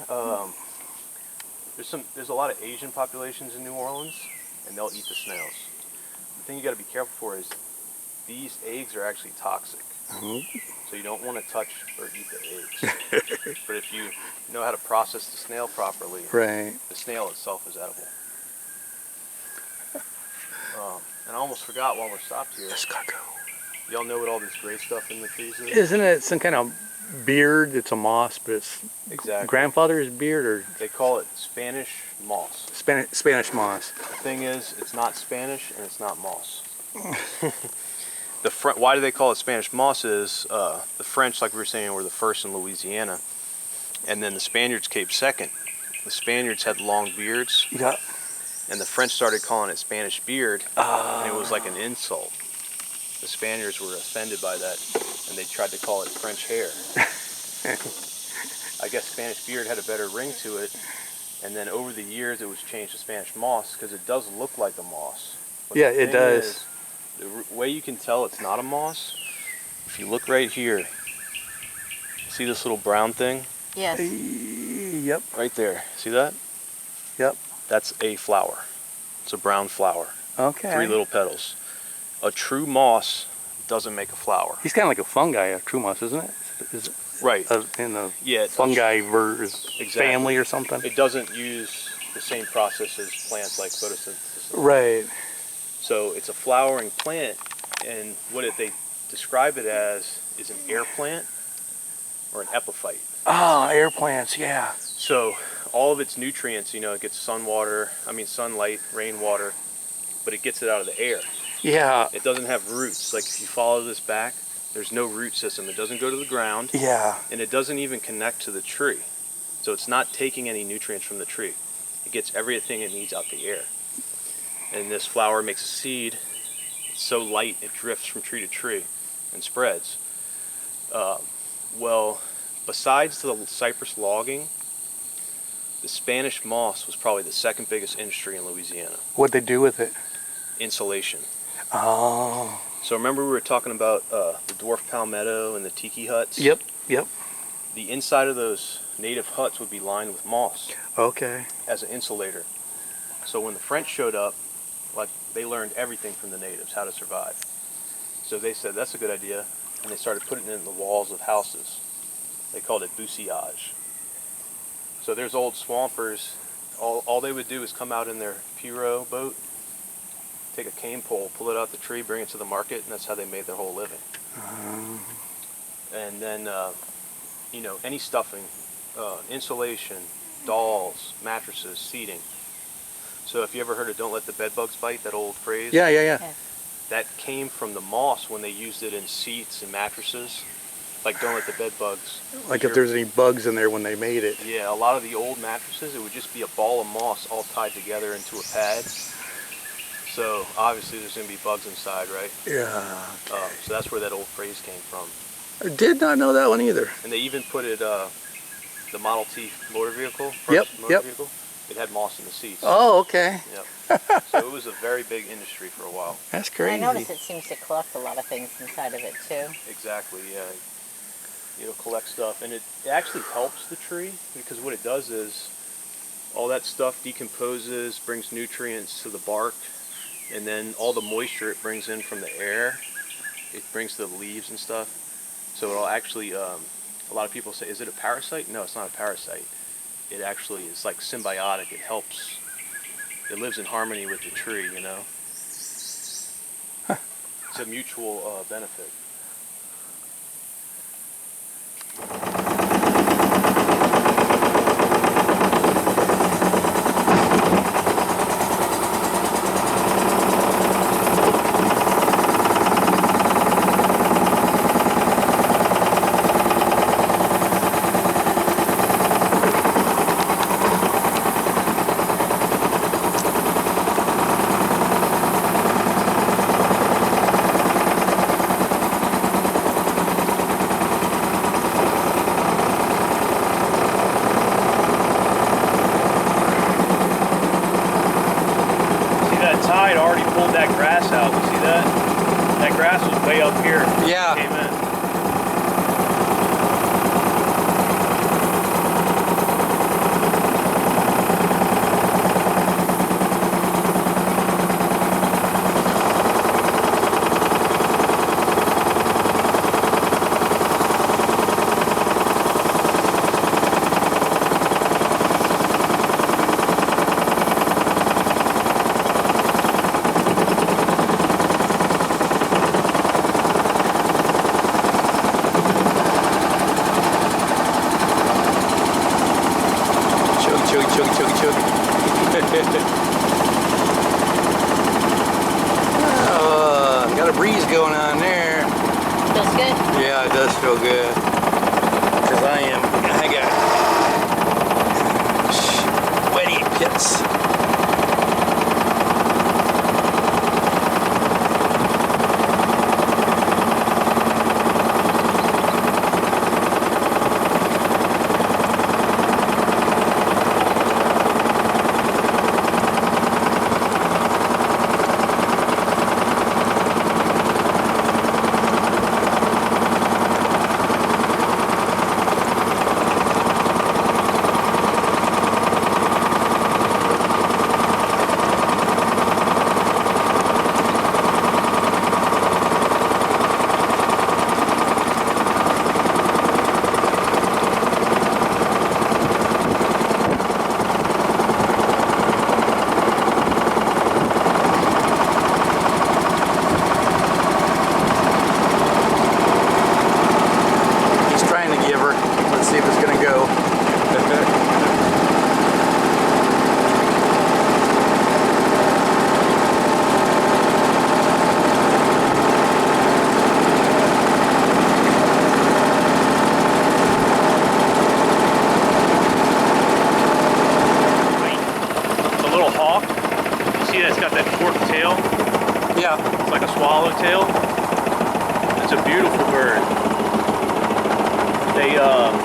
C: There's a lot of Asian populations in New Orleans, and they'll eat the snails. The thing you got to be careful for is these eggs are actually toxic.
A: Mm-hmm.
C: So you don't want to touch or eat the eggs. But if you know how to process the snail properly,
A: Right.
C: the snail itself is edible. And I almost forgot while we're stopped here. Y'all know what all this gray stuff in the trees is?
A: Isn't it some kind of beard? It's a moss, but it's
C: Exactly.
A: grandfather's beard or
C: They call it Spanish moss.
A: Spanish moss.
C: The thing is, it's not Spanish and it's not moss. Why do they call it Spanish moss is the French, like we were saying, were the first in Louisiana, and then the Spaniards came second. The Spaniards had long beards,
A: Yeah.
C: and the French started calling it Spanish beard, and it was like an insult. The Spaniards were offended by that, and they tried to call it French hair. I guess Spanish beard had a better ring to it, and then over the years it was changed to Spanish moss because it does look like a moss. But
A: Yeah,
C: the
A: it
C: thing
A: does.
C: is, the way you can tell it's not a moss, if you look right here, see this little brown thing?
D: Yes.
A: Yep.
C: Right there. See that?
A: Yep.
C: That's a flower. It's a brown flower.
A: Okay.
C: 3 little petals. A true moss doesn't make a flower.
A: He's kind of like a fungi, a true moss, isn't it? Is it
C: Right.
A: in the
C: Yeah.
A: fungi family or something?
C: It doesn't use the same process as plants like photosynthesis.
A: Right.
C: So it's a flowering plant, and they describe it as is an air plant or an epiphyte.
A: Ah, air plants, yeah.
C: So all of its nutrients, you know, it gets sunlight, rainwater, but it gets it out of the air.
A: Yeah.
C: It doesn't have roots. Like if you follow this back, there's no root system. It doesn't go to the ground.
A: Yeah.
C: And it doesn't even connect to the tree. So it's not taking any nutrients from the tree. It gets everything it needs out the air. And this flower makes a seed. It's so light it drifts from tree to tree and spreads. Well, besides the cypress logging, the Spanish moss was probably the second biggest industry in Louisiana.
A: What'd they do with it?
C: Insulation.
A: Oh.
C: So remember we were talking about the dwarf palmetto and the tiki huts?
A: Yep. Yep.
C: The inside of those native huts would be lined with moss
A: Okay.
C: as an insulator. So when the French showed up, like, they learned everything from the natives, how to survive. So they said, that's a good idea, and they started putting it in the walls of houses. They called it buissage. So there's old swampers, all they would do is come out in their pirogue boat, take a cane pole, pull it out the tree, bring it to the market, and that's how they made their whole living. And then, you know, any stuffing, insulation, dolls, mattresses, seating. So if you ever heard of "Don't let the bed bugs bite," that old phrase?
A: Yeah.
D: Yes.
C: That came from the moss when they used it in seats and mattresses. Like, don't let the bed bugs.
A: Like if there's any bugs in there when they made it.
C: Yeah, a lot of the old mattresses, it would just be a ball of moss all tied together into a pad. So obviously there's going to be bugs inside, right?
A: Yeah.
C: So that's where that old phrase came from.
A: I did not know that one either.
C: And they even put it, the Model T motor vehicle,
A: Yep,
C: first motor
A: yep.
C: vehicle, it had moss in the seats.
A: Oh, okay.
C: Yep. So it was a very big industry for a while.
A: That's
D: I
A: crazy.
D: notice it seems to collect a lot of things inside of it too.
C: Exactly, yeah. It'll collect stuff, and it actually helps the tree, because what it does is all that stuff decomposes, brings nutrients to the bark, and then all the moisture it brings in from the air, it brings to the leaves and stuff. So it'll actually, a lot of people say, is it a parasite? No, it's not a parasite. It actually is like symbiotic. It helps, it lives in harmony with the tree, you know. It's a mutual benefit. Tide already pulled that grass out. You see that? That grass was way up here.
A: Yeah.
C: Came in.
A: Got a breeze going on there.
D: Feels good?
A: Yeah, it does feel good. Because I got sweaty pits.
C: tail.
A: Yeah.
C: It's like a swallowtail. It's a beautiful bird.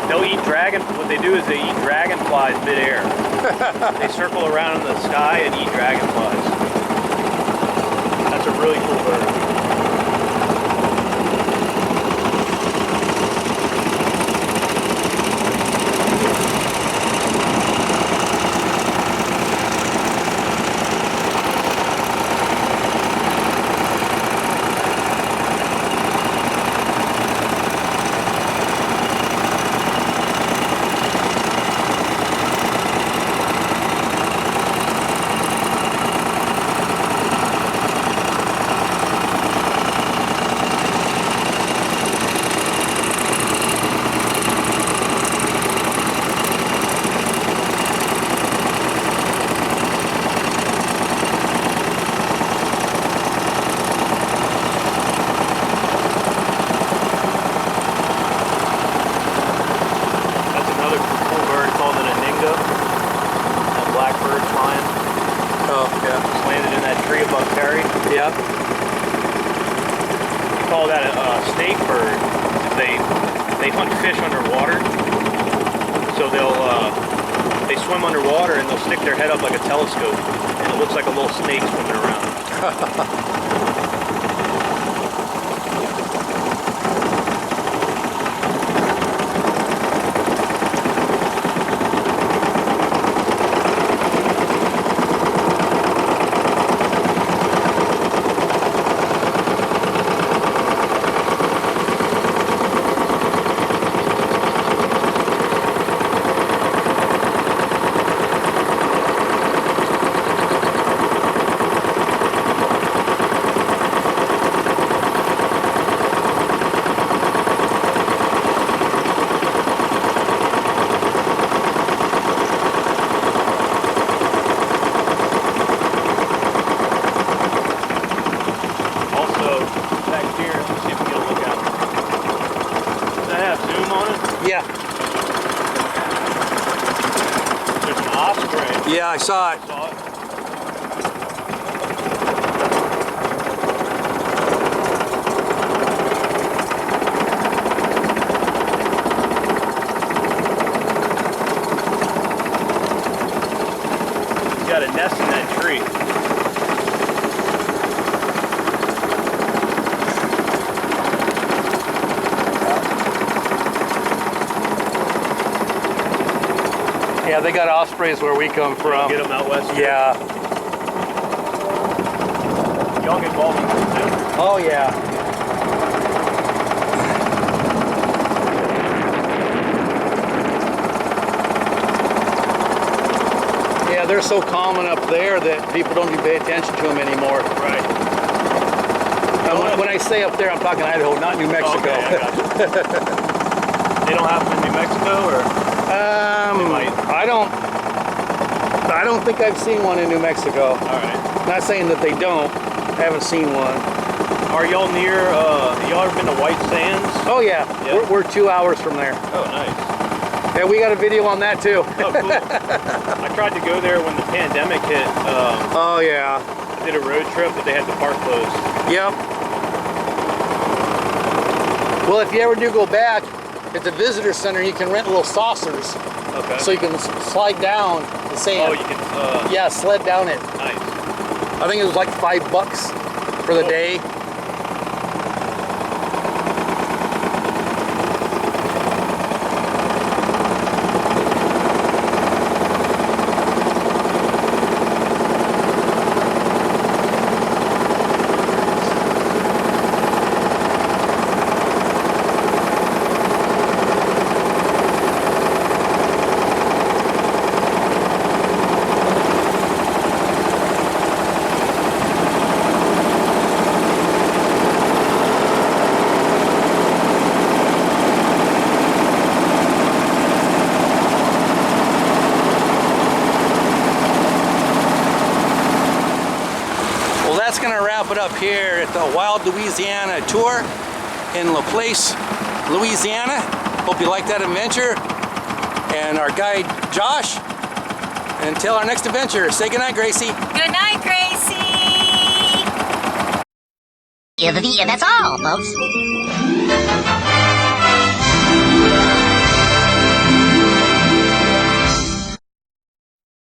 C: They'll eat what they do is they eat dragonflies midair. They circle around in the sky and eat dragonflies. That's a really cool bird.
A: Yeah.
C: We call that a snake bird. They hunt fish underwater. So they swim underwater and they'll stick their head up like a telescope, and it looks like a little snake swimming around.
A: Yeah.
C: There's an osprey.
A: Yeah, I saw it.
C: He's got a nest in that tree.
A: Yeah, they got ospreys where we come from.
C: Get them out west.
A: Yeah.
C: Y'all get bald eagles too.
A: Oh yeah. Yeah, they're so common up there that people don't even pay attention to them anymore.
C: Right.
A: And when I say up there, I'm talking Idaho, not New Mexico.
C: Okay, I got you. They don't have them in New Mexico, or?
A: I don't think I've seen one in New Mexico.
C: All right.
A: Not saying that they don't. I haven't seen one.
C: Are y'all near? Y'all ever been to White Sands?
A: Oh yeah,
C: Yeah.
A: We're 2 hours from there.
C: Oh, nice.
A: Yeah, we got a video on that too.
C: Oh, cool. I tried to go there when the pandemic hit.
A: Oh yeah.
C: I did a road trip, but they had the park closed.
A: Yep. Well, if you ever do go back, at the visitor center, you can rent little saucers.
C: Okay.
A: So you can slide down the sand.
C: Oh, you can.
A: Yeah, sled down it.
C: Nice.
A: I think it was like $5 for the day. That's going to wrap it up here at the Wild Louisiana Tour in LaPlace, Louisiana. Hope you liked that adventure. And our guide, Josh. Until our next adventure, say goodnight, Gracie.
D: Good night, Gracie.
G: Yeah, that's all, folks.